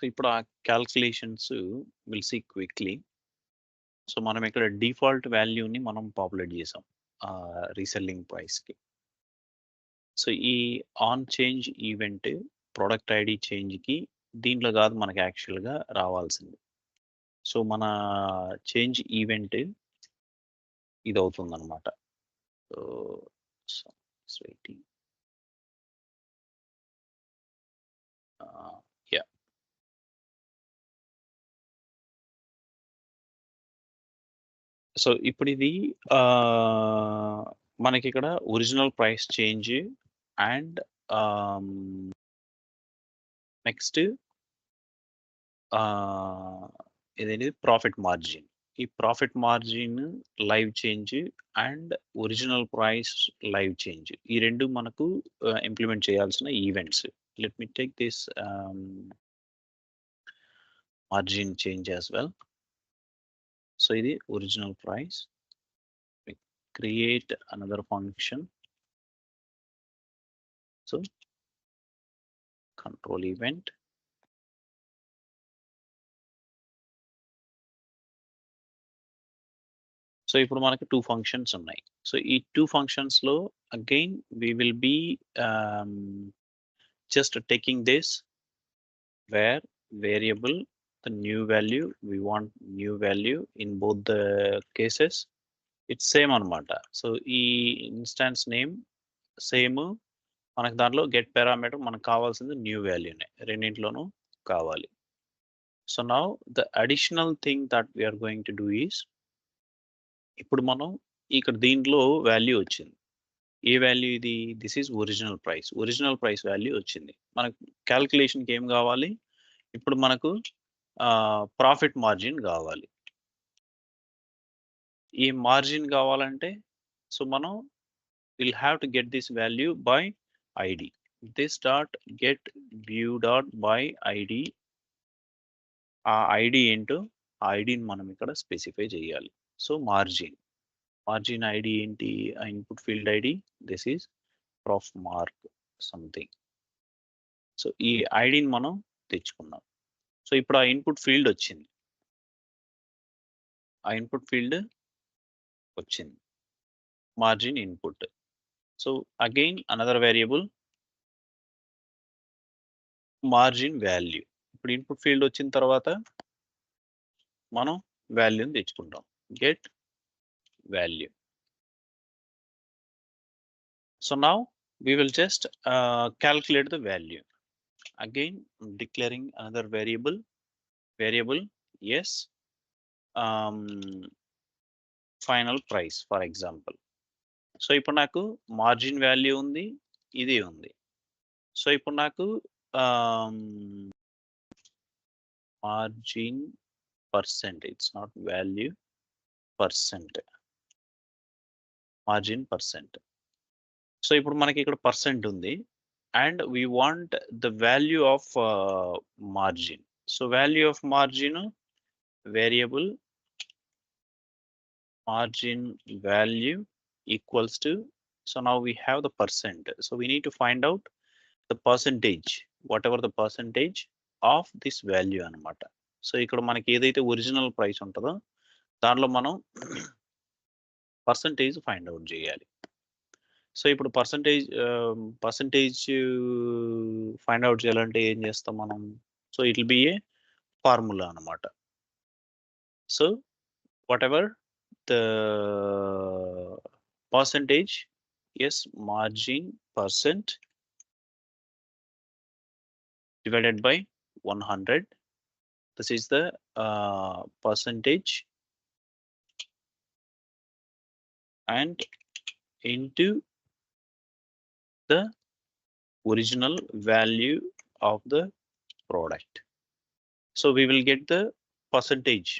So ఇప్పుడు ఆ calculations will see quickly. So మనం ఇక్కడ డిఫాల్ట్ వాల్యూని మనం పాపులేట్ చేసాం రీసెల్లింగ్ ప్రైస్కి. సో ఈ on change event product ID చేంజ్కి దీంట్లో కాదు మనకి యాక్చువల్గా రావాల్సింది. సో మన చేంజ్ ఈవెంట్ ఇది అవుతుంది అనమాట. సో యా సో ఇప్పుడు ఇది మనకి ఇక్కడ original price change and next ఇదేంటి ప్రాఫిట్ మార్జిన్. ఈ profit margin live change and original price live change ఈ రెండు మనకు ఇంప్లిమెంట్ చేయాల్సిన events. Let me take this margin change as well. So ఇది original price. Create another function. So control event. So ఇప్పుడు మనకి 2 functions ఉన్నాయి. So ఈ 2 functions లో again we will be just taking this where variable the new value, we want new value in both the cases. It's same అనమాట. So ఈ instance name same, మనకు దాంట్లో get parameter మనకు కావాల్సింది new వాల్యూనే, రెండింటిలోనూ కావాలి. So now the additional thing that we're going to do is, ఇప్పుడు మనం ఇక్కడ దీంట్లో వాల్యూ వచ్చింది. ఏ వాల్యూ ఇది? This is original price. Original price value వచ్చింది. మనకు క్యాల్కులేషన్కి ఏం కావాలి? ఇప్పుడు మనకు ప్రాఫిట్ మార్జిన్ కావాలి. ఈ మార్జిన్ కావాలంటే సో మనం will have to get this value by ID. This dot get view dot by ID. ఆ ఐడి ఏంటో ఆ ఐడిని మనం ఇక్కడ స్పెసిఫై చేయాలి. సో మార్జిన్ ఐడి ఏంటి? ఆ input field ID this is prof mark something. So ఈ ఐడిని మనం తెచ్చుకున్నాం. సో ఇప్పుడు ఆ ఇన్పుట్ ఫీల్డ్ వచ్చింది. ఆ ఇన్పుట్ ఫీల్డ్ వచ్చింది margin input. So again another variable margin value. ఇప్పుడు ఇన్పుట్ ఫీల్డ్ వచ్చిన తర్వాత మనం వాల్యూని తెచ్చుకుంటాం. Get value. So now we will just calculate the value. Again declaring another variable yes, final price for example. So ఇప్పుడు నాకు margin value ఉంది, ఇది ఉంది. సో ఇప్పుడు నాకు margin percent, it's not value, percent, margin percent. So ఇప్పుడు మనకి ఇక్కడ పర్సెంట్ ఉంది and we want the value of margin. So value of margin variable margin value equals to, so now we have the percent. So we need to find out the percentage, whatever the percentage of this value అనమాట. So ఇక్కడ మనకి ఏదైతే original price ఉంటుందో దాంట్లో మనం percentage find out చేయాలి. So ఇప్పుడు percentage find out చేయాలంటే ఏం చేస్తాం మనం? So it will be a formula అనమాట. So whatever the percentage, as margin percent divided by 100. This is the percentage and into the original value of the product. So we will get the percentage.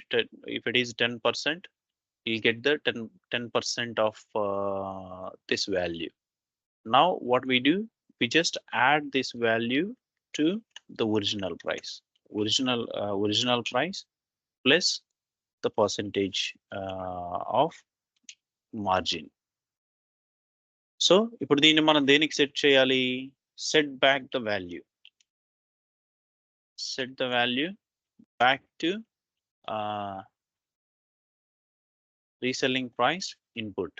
If it is 10%, we'll get the 10% of this value. Now what we do, we just add this value to the original price. Original price plus the percentage of margin. So ఇప్పుడు దీన్ని మనం దేనికి set చేయాలి? Set back the value. set the value back to reselling price input.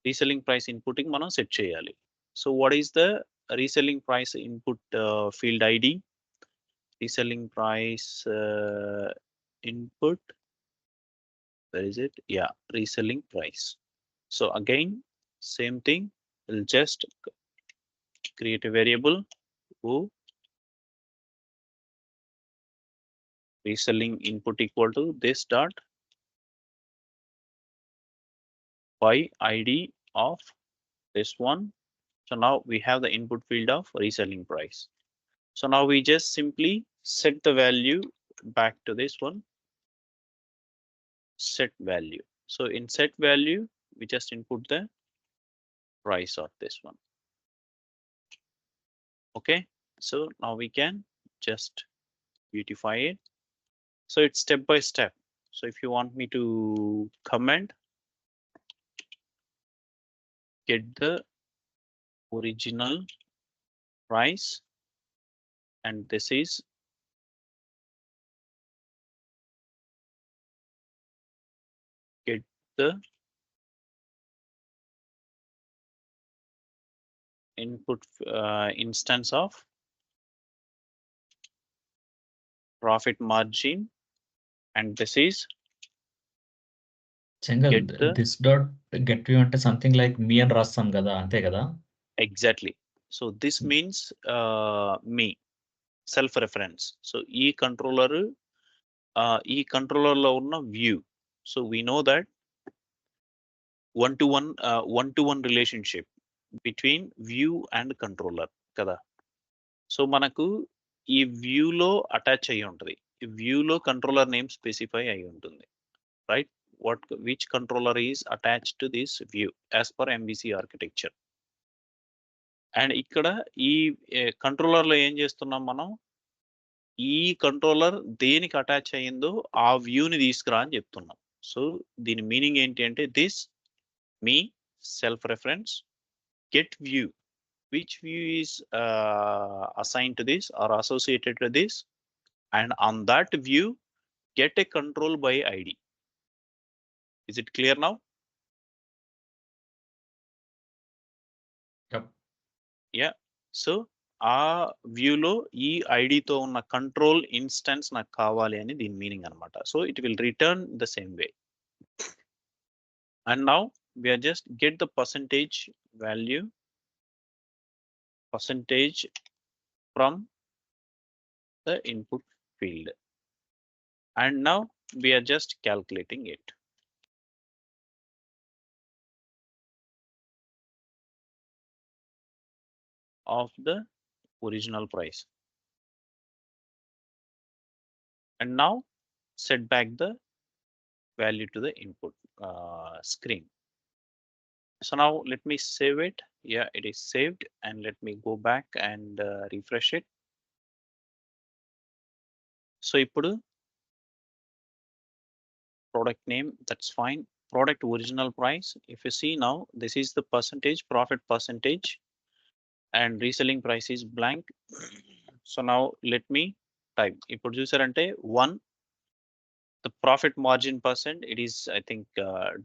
Reselling price inputting మనం set చేయాలి. So what is the reselling price input field ID? Reselling price input, where is it? Yeah, reselling price. So again, same thing, we'll just create a variable who reselling input equal to this dot by ID of this one. So now we have the input field of reselling price. So now we just simply set the value back to this one, set value. So in set value, we just input the price of this one. Okay, so now we can just beautify it. So it's step by step. So if you want me to comment, get the original price, and this is get the input instance of profit margin, and this is Chengal get the this dot get view అంటే something like మీ అని రాస్తాం కదా, అంతే కదా? exactly. So this means me self reference. So e controller లో ఉన్న view. So we know that one to one relationship between view and controller కదా. So మనకు ఈ వ్యూ లో అటాచ్ అయ్యి ఉంటుంది. ఈ వ్యూ లో కంట్రోలర్ నేమ్ స్పెసిఫై అయి ఉంటుంది, right? which controller is attached to this view as per MVC architecture. And ఇక్కడ ఈ కంట్రోలర్ లో ఏం చేస్తున్నాం మనం, ఈ కంట్రోలర్ దేనికి అటాచ్ అయ్యిందో ఆ వ్యూని తీసుకురా అని చెప్తున్నాం. సో దీని మీనింగ్ ఏంటి అంటే this me self reference get view, which view is assigned to this or associated to this, and on that view get a control by ID. Is it clear now? Yep. Yeah. So ఆ వ్యూలో ఈ ఐడితో ఉన్న control instance నాకు కావాలి అని దీని meaning అనమాట. So it will return the same way. And now we are just get the percentage value, percentage from the input field, and now we are just calculating it. Of the original price, and now set back the value to the input screen. So now let me save it. Yeah, it is saved, and let me go back and refresh it. So ఇప్పుడు product name, that's fine. Product original price, if you see now, this is the percentage, profit percentage, and reselling price is blank. So now let me type. ఇప్పుడు చూసారంటే 1, the profit margin percent, it is, I think,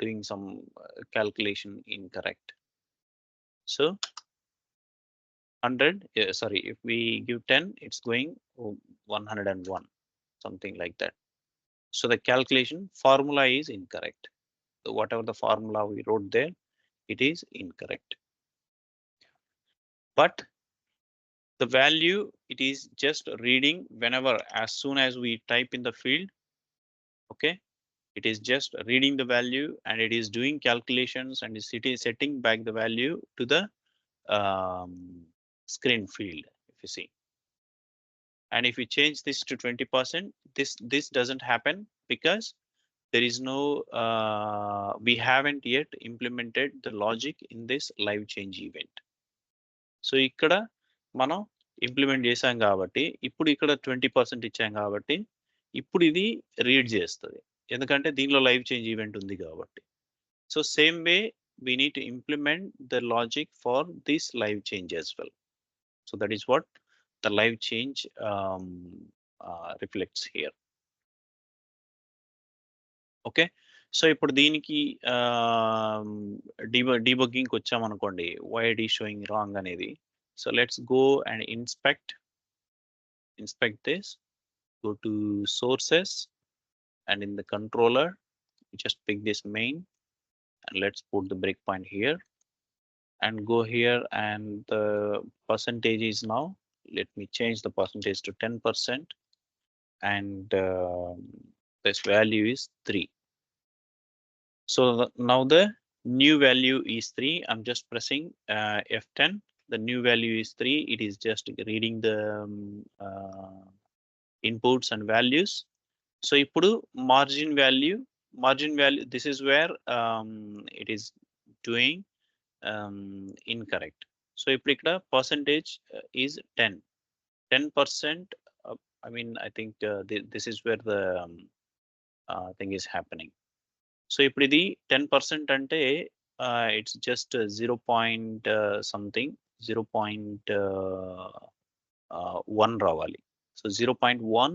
doing some calculation incorrect. So 100, sorry, if we give 10, it's going 101, something like that. So the calculation formula is incorrect. So whatever the formula we wrote there, it is incorrect. But the value, it is just reading whenever, as soon as we type in the field, okay, it is just reading the value and it is doing calculations and it is setting back the value to the screen field, if you see. And if we change this to 20%, this doesn't happen because there is no we haven't yet implemented the logic in this live change event. So ఇక్కడ మనం implement చేసాం కాబట్టి ఇప్పుడు ఇక్కడ 20% ఇచ్చాం కాబట్టి ఇప్పుడు ఇది రీడ్ చేస్తుంది, ఎందుకంటే దీనిలో లైవ్ చేంజ్ ఈవెంట్ ఉంది కాబట్టి. So same way we need to implement the logic for this live change as well. So that is what the live change reflects here. Okay. So ఇప్పుడు దీనికి డీబగ్గింగ్కి వచ్చామనుకోండి, why it is showing wrong అనేది. So let's go and inspect this, go to sources, and in the controller just pick this main, and let's put the breakpoint here and go here, and the percentage is now, let me change the percentage to 10%, and this value is 3. So now the new value is 3. I'm just pressing F10. The new value is 3. It is just reading the inputs and values. So ipudu margin value, this is where it is doing incorrect. So ipudu ikkada percentage is 10%. I mean, I think this is where the thing is happening. So ఇప్పుడు ఇది 10% అంటే it's just 0. Something 0.1 రావాలి. So 0.1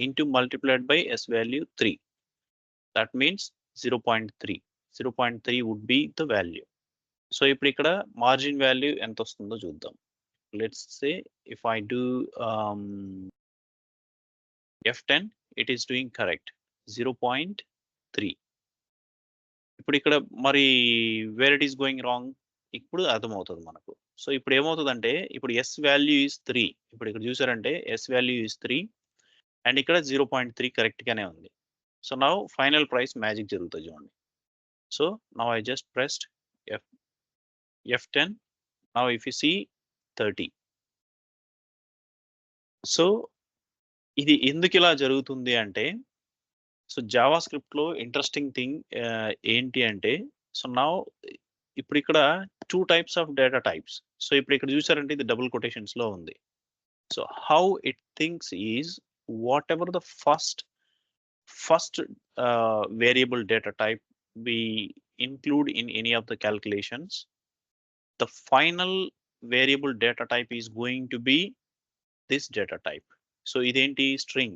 into multiplied by S value 3. That means 0.3. 0.3 would be the value. So ఇప్పుడు ఇక్కడ margin value ఎంత వస్తుందో చూద్దాం. Let's say if I do F10, it is doing correct 0.3. ఇప్పుడు ఇక్కడ మరి where it is going wrong ఇప్పుడు అర్థమవుతుంది మనకు. సో ఇప్పుడు ఏమవుతుందంటే ఇప్పుడు ఎస్ వాల్యూ ఈస్ 3. ఇప్పుడు ఇక్కడ చూసారంటే ఎస్ వాల్యూ ఈస్ 3 అండ్ ఇక్కడ 0.3 కరెక్ట్ గానే ఉంది. So now final price magic జరుగుతుంది చూడండి. So now I just pressed F10. Now if you see 30. So ఇది ఎందుకు ఇలా జరుగుతుంది అంటే, సో జావా స్క్రిప్ట్ లో ఇంట్రెస్టింగ్ థింగ్ ఏంటి అంటే, సో నౌ ఇప్పుడు ఇక్కడ 2 types of data types. So ఇప్పుడు ఇక్కడ చూసారంటే ఇది డబుల్ కొటేషన్స్ లో ఉంది. So how it thinks is whatever the first variable data type we include in any of the calculations, the final variable data type is going to be this data type. So identi string.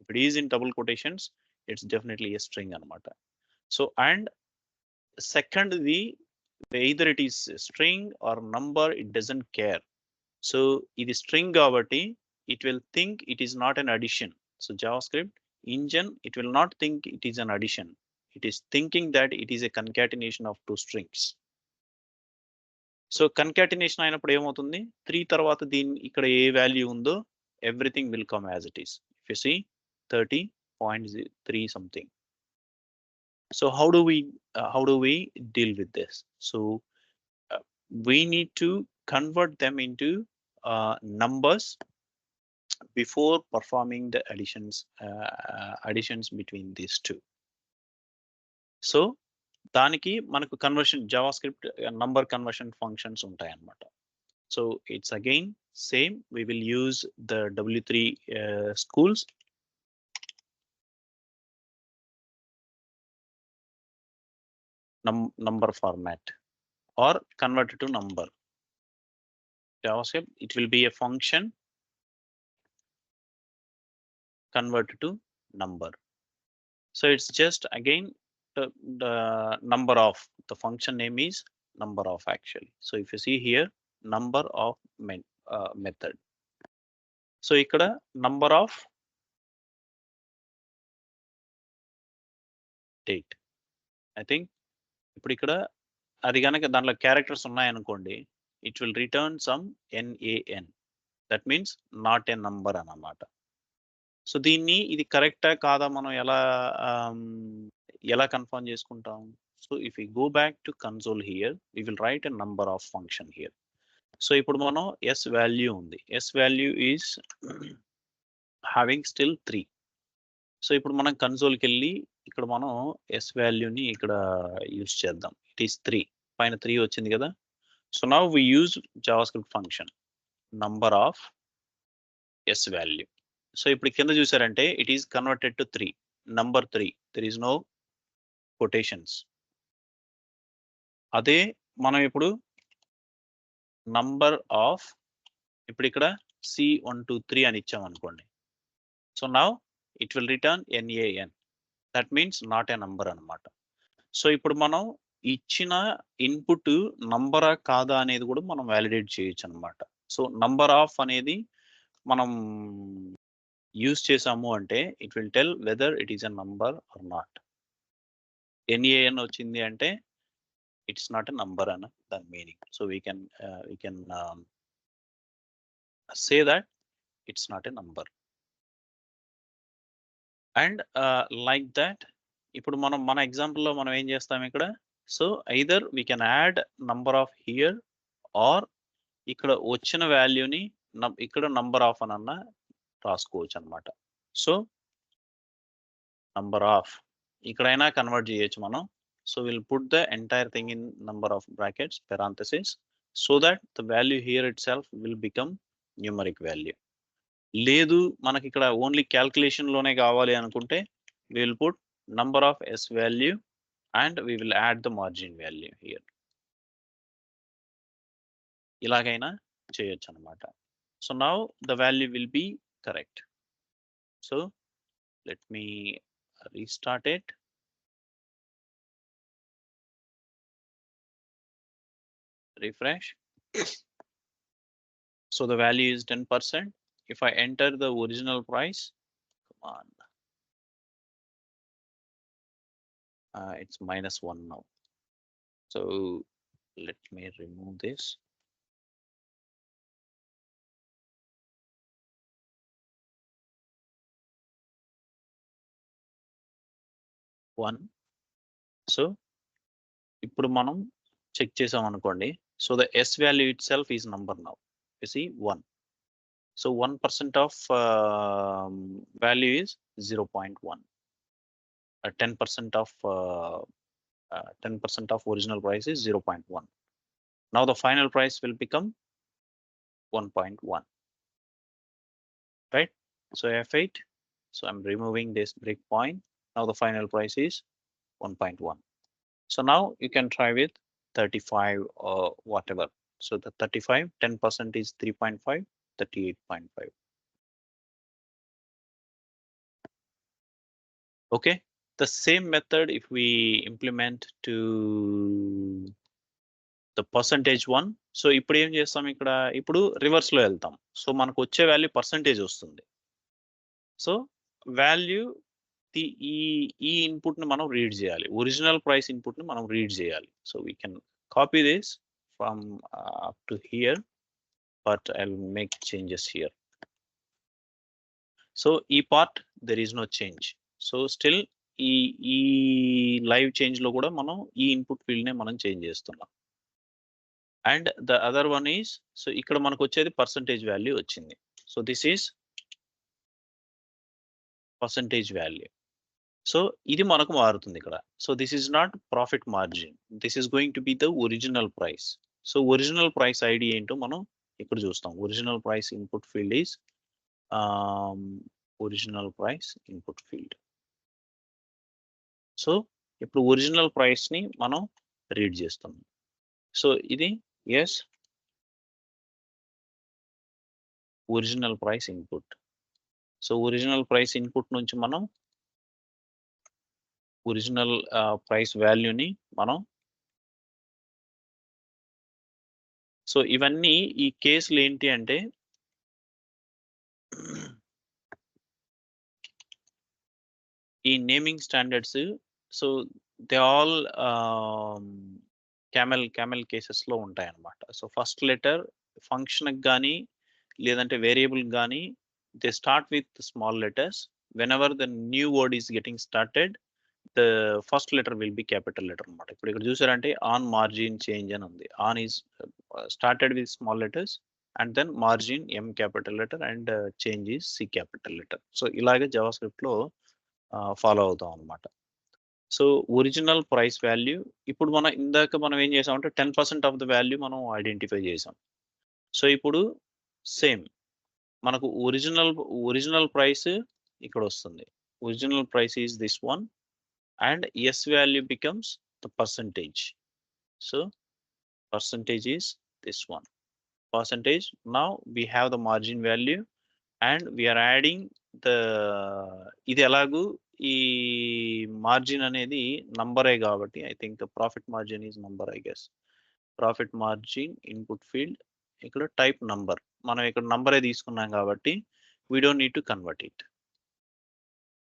If it is in double quotations, it's definitely a string anamata. So and second, either it is a string or number, it doesn't care. So it is string kabatti it will think it is not an addition. So JavaScript engine, it will not think it is an addition. It is thinking that it is a concatenation of 2 strings. So concatenation అయినప్పుడు ఏమవుతుంది, 3 తర్వాత దీని ఇక్కడ ఏ value ఉందో everything will come as it is. If you see 30.3 something. So how do we deal with this? So we need to convert them into numbers before performing the additions between these two. So దానికి మనకు conversion JavaScript number conversion functions ఉంటాయి అన్నమాట. So it's again same, we will use the W3 schools. Number format or convert it to number. JavaScript, it will be a function converted to number. So it's just again the number of, the function name is number of actually. So if you see here, number of method. So ikkada number of date. I think ఇప్పుడు ఇక్కడ అది కనుక దాంట్లో characters ఉన్నాయనుకోండి, it will return some NaN. That means not a number అన్నమాట. So దీన్ని ఇది కరెక్టా కాదా మనం ఎలా కన్ఫర్మ్ చేసుకుంటాం? So if you go back to console here, we will write a number of function here. So ఇప్పుడు మనం ఎస్ వాల్యూ ఉంది, S value is having still 3. So ఇప్పుడు మనం కన్సోల్కి వెళ్ళి ఇక్కడ మనం ఎస్ వాల్యూని ఇక్కడ యూజ్ చేద్దాం. ఇట్ ఈస్ 3, పైన 3 వచ్చింది కదా. So now we use JavaScript function number of S value. So ఇప్పుడు కింద చూసారంటే it is converted to 3, number 3, there is no quotations. అదే మనం ఇప్పుడు నంబర్ ఆఫ్, ఇప్పుడు ఇక్కడ C123 అని ఇచ్చాం అనుకోండి. So now it will return NaN. That means not a number అన్నమాట. సో ఇప్పుడు మనం ఇచ్చిన ఇన్పుట్ నంబరా కాదా అనేది కూడా మనం వ్యాలిడేట్ చేయొచ్చు అనమాట. సో నంబర్ ఆఫ్ అనేది మనం యూజ్ చేసాము అంటే it will tell whether it is a number or not. NaN వచ్చింది అంటే ఇట్స్ నాట్ ఎ నంబర్ అని దాని meaning. So we can say that it's not a number. And like that ఇప్పుడు మనం మన ఎగ్జాంపుల్లో మనం ఏం చేస్తాం ఇక్కడ, so either we can add number of here or ఇక్కడ వచ్చిన వాల్యూని ఇక్కడ నంబర్ ఆఫ్ అని అన్న రాసుకోవచ్చు అనమాట. సో నంబర్ ఆఫ్ ఇక్కడైనా కన్వర్ట్ చేయొచ్చు మనం. So will put the entire thing in number of brackets parenthesis so that the value here it self will become numeric value. లేదు మనకి ఇక్కడ ఓన్లీ క్యాల్కులేషన్ లోనే కావాలి అనుకుంటే we will put number of s value and we will add the margin value here. ఇలాగైనా చేయొచ్చు అనమాట. So now the value will be correct. So let me restart it. Refresh. So the value is 10%. If I enter the original price, come on. It's -1 now. So let me remove this. One. So ఇప్పుడు మనం check చేసాం అనుకోండి. So the s value itself is number now. You see 1. So 1% of value is 0.1. 10% of original price is 0.1. Now the final price will become 1.1. Right? So F8. So I'm removing this breakpoint. Now the final price is 1.1. So now you can try with 35 or whatever. So the 35, 10% is 3.5, 38.5. Okay. The same method if we implement to the percentage one. So ఇప్పుడు ఏం చేస్తాం ఇక్కడ, ఇప్పుడు reverse లో వెళ్తాం. So మనకు వచ్చే value percentage వస్తుంది. సో వాల్యూ ఈ ఇన్పుట్ ని మనం రీడ్ చేయాలి, ఒరిజినల్ ప్రైస్ ఇన్పుట్ ని మనం రీడ్ చేయాలి. So we can copy this from up to here, but I will make changes here. So ఈ part there is no change. So still ఈ live change లో కూడా మనం ఈ ఇన్పుట్ ఫీల్డ్ నే మనం చేంజ్ చేస్తున్నాం. And the other one is, so ఇక్కడ మనకు వచ్చేది పర్సంటేజ్ వాల్యూ వచ్చింది. So this is percentage value. So ఇది మనకు మారుతుంది ఇక్కడ. So this is not profit margin, this is going to be the original price. So original price ID ఏంటో మనం ఇక్కడ చూస్తాం. Original price input field is original price input field. So ఇప్పుడు original price ని మనం రీడ్ చేస్తున్నాం. So ఇది yes original price input. So original price input నుంచి మనం ఒరిజినల్ ప్రైస్ వాల్యూని మనం, సో ఇవన్నీ ఈ కేసులు ఏంటి అంటే ఈ naming standards, so they all camel cases లో ఉంటాయి అన్నమాట. సో ఫస్ట్ లెటర్ ఫంక్షన్ కానీ లేదంటే వేరియబుల్ కానీ they start with small letters. whenever the new word is getting started, the first letter will be capital letter అన్నమాట. ఇప్పుడు ఇక్కడ చూసారంటే ఆన్ మార్జిన్ చేంజ్ అని ఉంది. On is started with small letters and then margin M capital letter and change is C capital letter. So ఇలాగే JavaScript లో follow అవుతాం అన్నమాట. సో ఒరిజినల్ ప్రైస్ వాల్యూ, ఇప్పుడు మనం ఇందాక మనం ఏం చేసామంటే 10% ఆఫ్ ద వాల్యూ మనం ఐడెంటిఫై చేసాం. సో ఇప్పుడు సేమ్ మనకు ఒరిజినల్ ప్రైస్ ఇక్కడ వస్తుంది. Original price is this one and S value becomes the percentage. So percentage is this one. Percentage. Now we have the margin value and we are adding the ఇది ఎలాగూ ఈ margin అనేది నంబరే కాబట్టి I think profit margin is number I guess. Profit margin input field ఇక్కడ type number, మనం ఇక్కడ నంబరే తీసుకున్నాం కాబట్టి we don't need to convert it.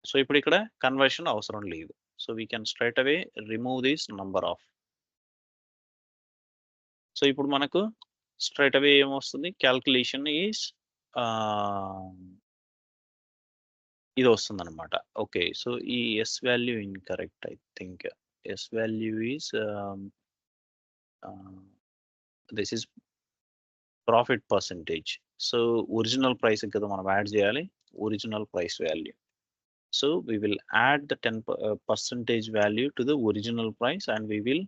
So ఇప్పుడు ఇక్కడ కన్వర్షన్ అవసరం లేదు. So we can straight away remove this number of. So ఇప్పుడు మనకు స్ట్రైట్ అవే ఏమొస్తుంది, క్యాల్కులేషన్ ఈజ్ ఇది వస్తుంది అనమాట. ఓకే, సో ఈ S value incorrect I think. S value is this is profit percentage. So original price కదా మనం యాడ్ చేయాలి, original price value. So we will add the 10% value to the original price and we will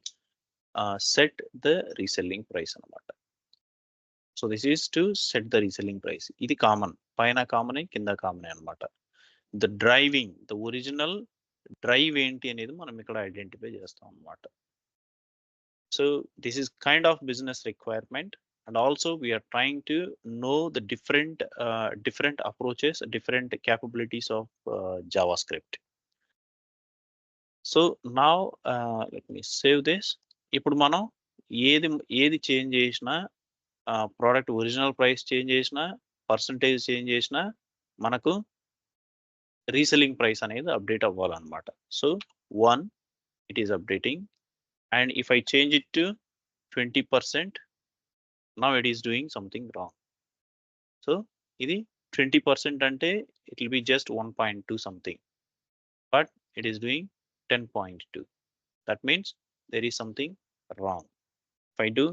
set the reselling price అనమాట. So this is to set the reselling price. ఇది common, పైన కామనే కింద కామనే అనమాట. The driving, the original drive ఏంటి అనేది మనం ఇక్కడ ఐడెంటిఫై చేస్తాం అనమాట. So this is kind of business requirement. And also we are trying to know the different approaches, different capabilities of JavaScript. So now let me save this. ఇప్పుడు మనం ఏది change చేసినా, ప్రోడక్ట్ ఒరిజినల్ ప్రైస్ చేంజ్ చేసినా, percentage change చేసినా మనకు reselling price అనేది update అవ్వాలన్నమాట. So 1 it is updating, and if I change it to 20%, now it is doing something wrong. So ఇది 20% అంటే it will be just 1.2 something, but it is doing 10.2. that means there is something wrong. If I do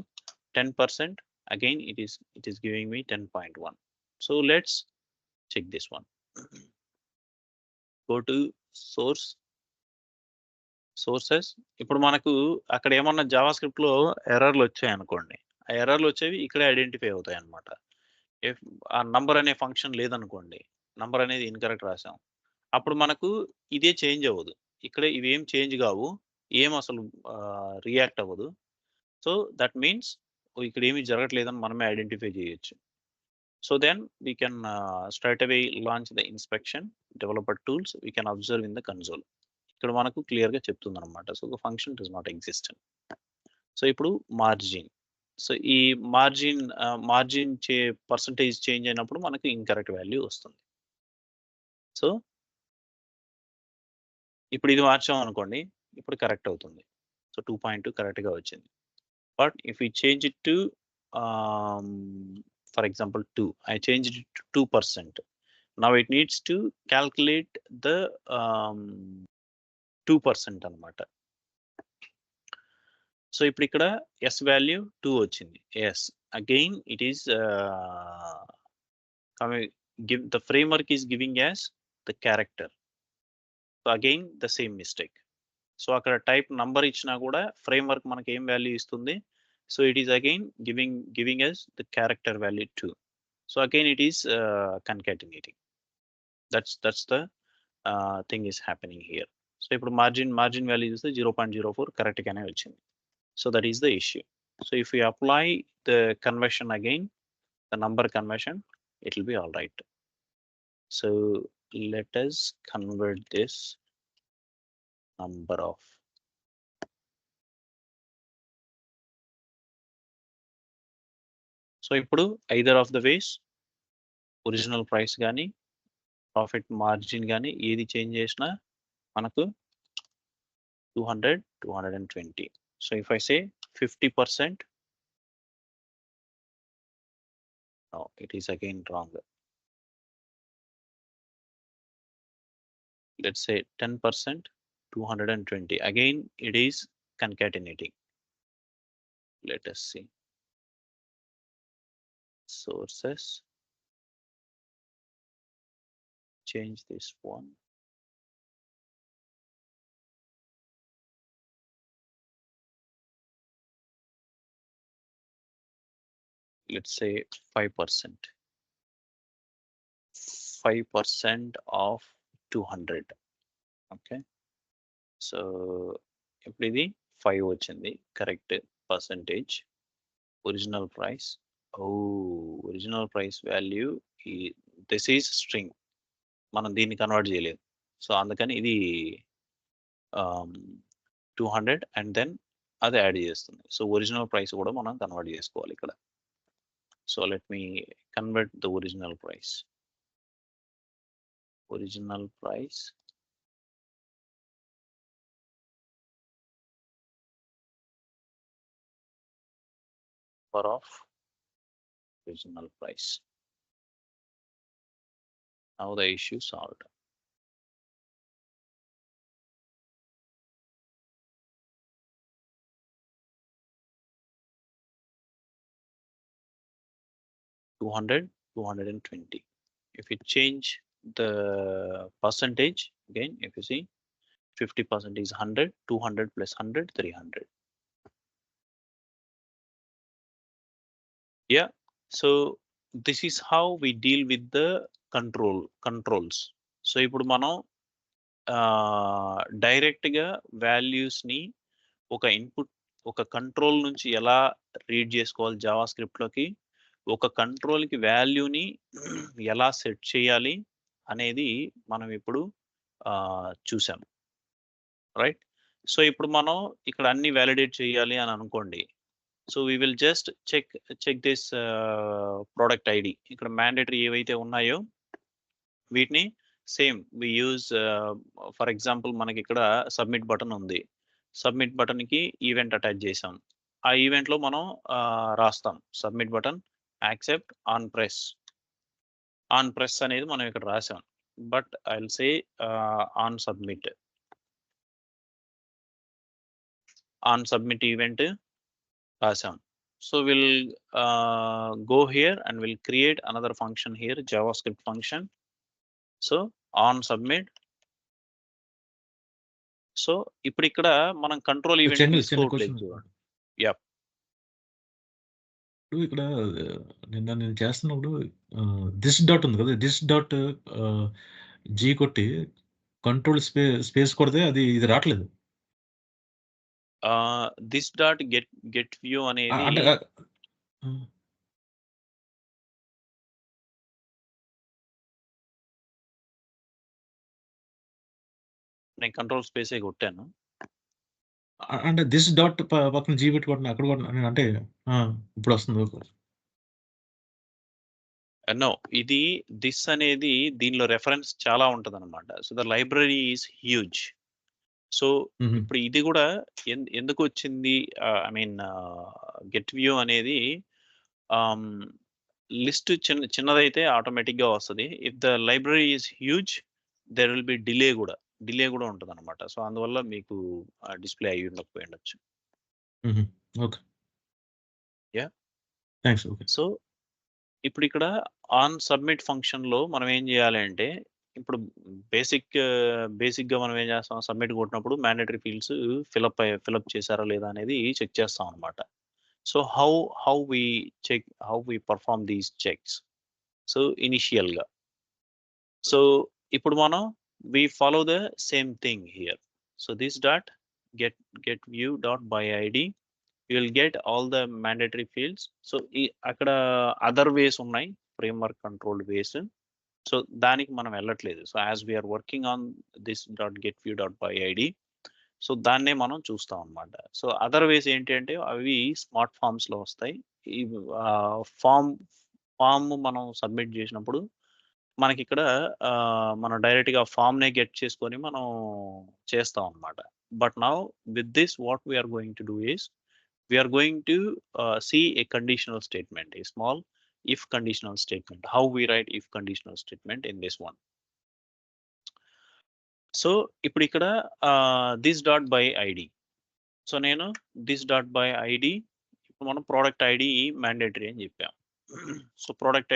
10%, again it is giving me 10.1. so let's check this one. go to sources. ఇప్పుడు మనకు అక్కడ ఏమన్నా JavaScript లో ఎర్రర్లు వచ్చాయి అనుకోండి, ఆ ఎర్రర్లు వచ్చేవి ఇక్కడే ఐడెంటిఫై అవుతాయి అనమాట. ఆ నంబర్ అనే ఫంక్షన్ లేదనుకోండి, నంబర్ అనేది ఇన్కరెక్ట్ రాసాం, అప్పుడు మనకు ఇదే చేంజ్ అవ్వదు, ఇక్కడ ఇవేం చేంజ్ కావు, ఏం అసలు రియాక్ట్ అవ్వదు. సో దట్ మీన్స్ ఇక్కడ ఏమీ జరగట్లేదని మనమే ఐడెంటిఫై చేయొచ్చు. So then we can straight away launch the inspection developer tools. We can observe in the console. ఇక్కడ మనకు క్లియర్గా చెప్తుంది అనమాట. So the function does not exist. So ఇప్పుడు మార్జిన్. సో ఈ మార్జిన్ పర్సంటేజ్ చేంజ్ అయినప్పుడు మనకు ఇన్కరెక్ట్ వాల్యూ వస్తుంది. సో ఇప్పుడు ఇది మార్చాం అనుకోండి, ఇప్పుడు కరెక్ట్ అవుతుంది. సో 2.2 కరెక్ట్గా వచ్చింది. But if you change it to for example 2, I changed it to 2%. now it needs to calculate the 2% అనమాట. సో ఇప్పుడు ఇక్కడ ఎస్ వాల్యూ 2 వచ్చింది. Yes again it is the framework is giving as the character. so again the same mistake. So అక్కడ type number ఇచ్చినా కూడా framework మనకి ఏం value ఇస్తుంది, so it is again giving as the character value 2. so again it is concatenating. that's the thing is happening here. So ఇప్పుడు margin value చూస్తే 0.04 correct గానే వచ్చింది. So that is the issue. So if you apply the conversion again, the number conversion, it will be all right. so let us convert this number of. So ఇప్పుడు either of the ways, original price కానీ profit margin కానీ ఏది change చేసినా మనకు 200, 220. so if I say 50%, no, it is again wrong. let's say 10%, 220, again it is concatenating. let us see sources, change this one. let's say 5%. 5% of 200. okay, so ఇప్పుడు ఇది 5 వచ్చింది correct percentage. Original price, original price value this is string, మనం దీన్ని convert చేయలేదు. So అందుకని ఇది 200 and then అది add చేస్తుంది. సో ఒరిజినల్ ప్రైస్ కూడా మనం కన్వర్ట్ చేసుకోవాలి ఇక్కడ. So let me convert the original price. Original price for of original price. Now the issue solved. $220. If you change the percentage again, if you see 50% is 100, 200 plus 100, 300. Yeah, so this is how we deal with the controls. So ఇప్పుడు మనం డైరెక్ట్గా వాల్యూస్ని ఒక input ఒక control నుంచి ఎలా read చేసుకోవాలి Java స్క్రిప్ట్లోకి, ఒక కంట్రోల్కి వాల్యూని ఎలా సెట్ చేయాలి అనేది మనం ఇప్పుడు చూసాం, రైట్? సో ఇప్పుడు మనం ఇక్కడ అన్ని వ్యాలిడేట్ చేయాలి అని అనుకోండి. So we will just check this product ID. ఇక్కడ మ్యాండేటరీ ఏవైతే ఉన్నాయో వీటిని same we use. For example మనకి ఇక్కడ సబ్మిట్ బటన్ ఉంది. సబ్మిట్ బటన్కి ఈవెంట్ అటాచ్ చేసాం. ఆ ఈవెంట్లో మనం రాస్తాం submit button accept on press. On press అనేది మనం ఇక్కడ రాసాం, but I will say on submit. On submit event రాసాం. So will go here and will create another function here, JavaScript function. So on submit. So ఇప్పుడు ఇక్కడ మనం control event తీసుకోవట్లేదు. Yeah, ఇప్పుడు ఇక్కడ నేను చేస్తున్నప్పుడు దిస్ డాట్ ఉంది కదా, దిస్ డాట్ జీ కొట్టి కంట్రోల్ స్పేస్ కొడితే అది ఇది రావట్లేదు. దిస్ డాట్ గెట్ వ్యూ అనేది అంటే నేను కంట్రోల్ స్పేసే కొట్టాను. అంటే దిస్ డాట్ పక్కన జీ పెట్టి కొట్టిన అక్కడ కొట్టిన అంటే ఇప్పుడు వస్తుంది. నో, ఇది దిస్ అనేది దీనిలో రెఫరెన్స్ చాలా ఉంటుంది అనమాట. So the library is huge. So ఇప్పుడు ఇది కూడా ఎందుకు వచ్చింది, ఐ మీన్ గెట్ వ్యూ అనేది లిస్ట్ చిన్నదైతే ఆటోమేటిక్గా వస్తుంది. If the library is huge there will B delay కూడా ఉంటుంది అనమాట. సో అందువల్ల మీకు డిస్ప్లే అయ్యి ఉండకపోయి ఉండొచ్చు. Okay, yeah, thanks. Okay, so ఇప్పుడు ఇక్కడ ఆన్ సబ్మిట్ ఫంక్షన్లో మనం ఏం చేయాలి అంటే, ఇప్పుడు బేసిక్గా మనం ఏం చేస్తాం, సబ్మిట్ కొట్టినప్పుడు మ్యాండేటరీ ఫీల్డ్స్ ఫిలప్ చేశారా లేదా అనేది చెక్ చేస్తాం అనమాట. So how we perform these checks. So ఇనిషియల్గా, సో ఇప్పుడు మనం we follow the same thing here. So this dot get view dot by id, you will get all the mandatory fields. So అక్కడ other ways ఉన్నాయి, framework controlled ways. So దానికి మనం వెళ్ళట్లేదు. So as we're working on this dot get view dot by ID, so దాన్నే మనం చూస్తాం అనమాట. So other ways ఏంటి అంటే అవి స్మార్ట్ ఫామ్స్లో వస్తాయి. ఈ ఫామ్ మనం సబ్మిట్ చేసినప్పుడు మనకి ఇక్కడ మనం డైరెక్ట్గా ఫామ్నే గెట్ చేసుకొని మనం చేస్తాం అనమాట. But now with this what we're going to do is we're going to see a conditional statement, a small if conditional statement. How we write if conditional statement in this one. So ఇప్పుడు ఇక్కడ this dot by ID. So నేను this dot by ID, ఇప్పుడు మనం product ID mandatory అని చెప్పాం. So product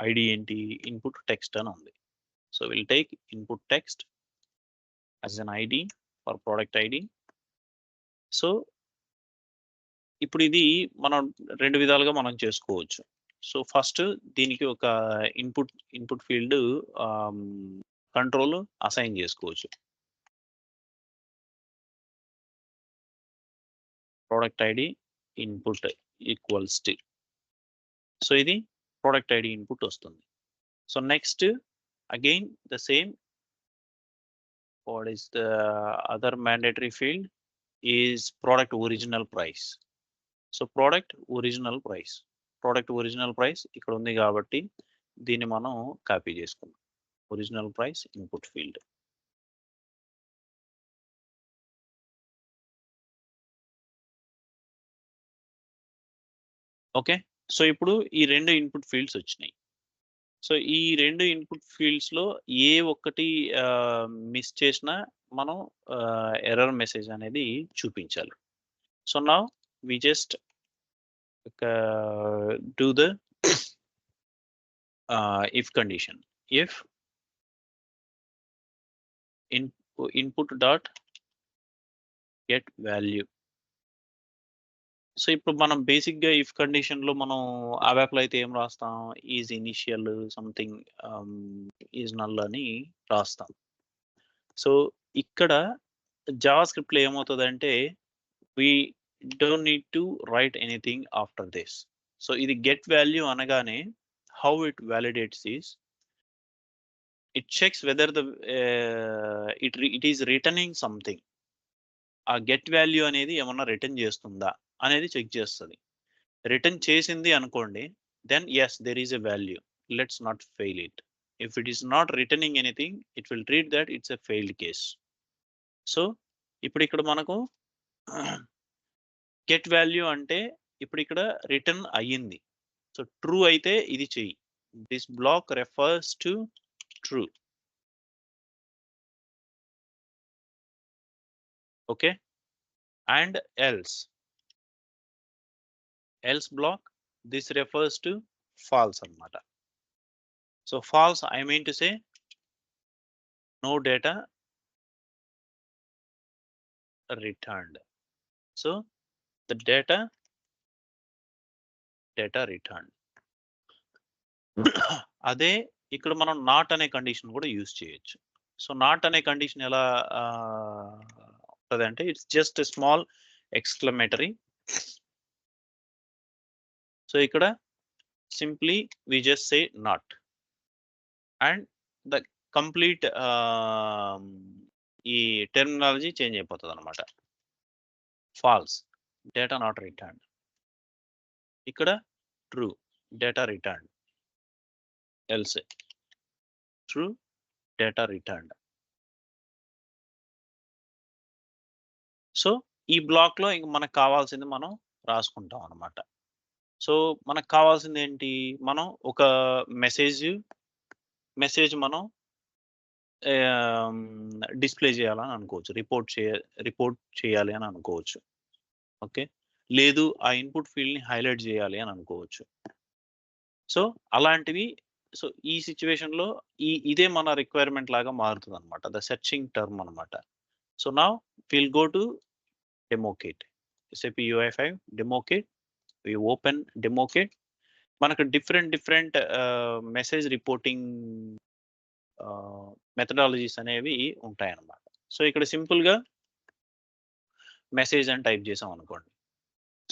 ID ఏంటి, input text అని ఉంది. So will take input text as an ID for product ID. So ఇప్పుడు ఇది మనం రెండు విధాలుగా మనం చేసుకోవచ్చు. సో ఫస్ట్ దీనికి ఒక ఇన్పుట్ ఫీల్డ్ కంట్రోల్ అసైన్ చేసుకోవచ్చు. Product ID input equals to, so ఇది product ID input వస్తుంది. So next again the same. What is the other mandatory field is product original price. So product original price ఇక్కడ ఉంది కాబట్టి దీన్ని మనం copy చేసుకుందాం. Original price input field. Okay, so ఇప్పుడు ఈ రెండు ఇన్పుట్ ఫీల్డ్స్ వచ్చినాయి. సో ఈ రెండు ఇన్పుట్ ఫీల్డ్స్ లో ఏ ఒక్కటి మిస్ చేసినా మనం ఎర్రర్ మెసేజ్ అనేది చూపించాలి. So now we just do the if condition. If input dot get value. So ఇప్పుడు మనం బేసిక్ గా ఇఫ్ కండిషన్ లో మనం ABAP లో అయితే ఏం రాస్తాం, is initial something is null అని రాస్తాం. సో ఇక్కడ జావా స్క్రిప్ట్ లో ఏమవుతుంది అంటే వి don't need to write anything after this. So ఇది get value అనగానే how it validates is it checks whether the it is returning something. ఆ get value అనేది ఏమన్నా రిటర్న్ చేస్తుందా అనేది చెక్ చేస్తుంది. రిటర్న్ చేసింది అనుకోండి, then yes there is a value, let's not fail it. If it is not returning anything, it will treat that it's a failed case. So ఇప్పుడు ఇక్కడ మనకు గెట్ వాల్యూ అంటే ఇప్పుడు ఇక్కడ రిటర్న్ అయ్యింది. సో ట్రూ అయితే ఇది చెయ్యి. This block refers to true. Okay, and else block this refers to false అన్నమాట. So false I mean to say no data returned. So the data returned. అదే ఇక్కడ మనం నాట్ అనే కండిషన్ కూడా యూజ్ చేయొచ్చు. సో నాట్ అనే condition ఎలా ఉంటుంది అంటే it's just small exclamatory. So ఇక్కడ simply we just say not and the complete ఈ టెర్మినాలజీ చేంజ్ అయిపోతుంది అనమాట. False data not returned. ఇక్కడ true data returned. Else true data returned. So ఈ బ్లాక్ లో ఇంక మనకు కావాల్సింది మనం రాసుకుంటాం అనమాట. సో మనకు కావాల్సింది ఏంటి, మనం ఒక మెసేజ్ మనం డిస్ప్లే చేయాలని అనుకోవచ్చు, రిపోర్ట్ చేయాలి అని అనుకోవచ్చు. ఓకే, లేదు ఆ ఇన్పుట్ ఫీల్డ్ ని హైలైట్ చేయాలి అని అనుకోవచ్చు. సో అలాంటివి. సో ఈ సిచ్యువేషన్ లో ఇదే మన రిక్వైర్మెంట్ లాగా మారుతుంది అనమాట, ద సెర్చింగ్ టర్మ్ అనమాట. So now will go to demo kit. SAP UI5 demo kit. We open demo kit. మనకు డిఫరెంట్ మెసేజ్ రిపోర్టింగ్ మెథడాలజీస్ అనేవి ఉంటాయి అన్నమాట. సో ఇక్కడ సింపుల్ గా మెసేజ్ అని టైప్ చేసాం అనుకోండి.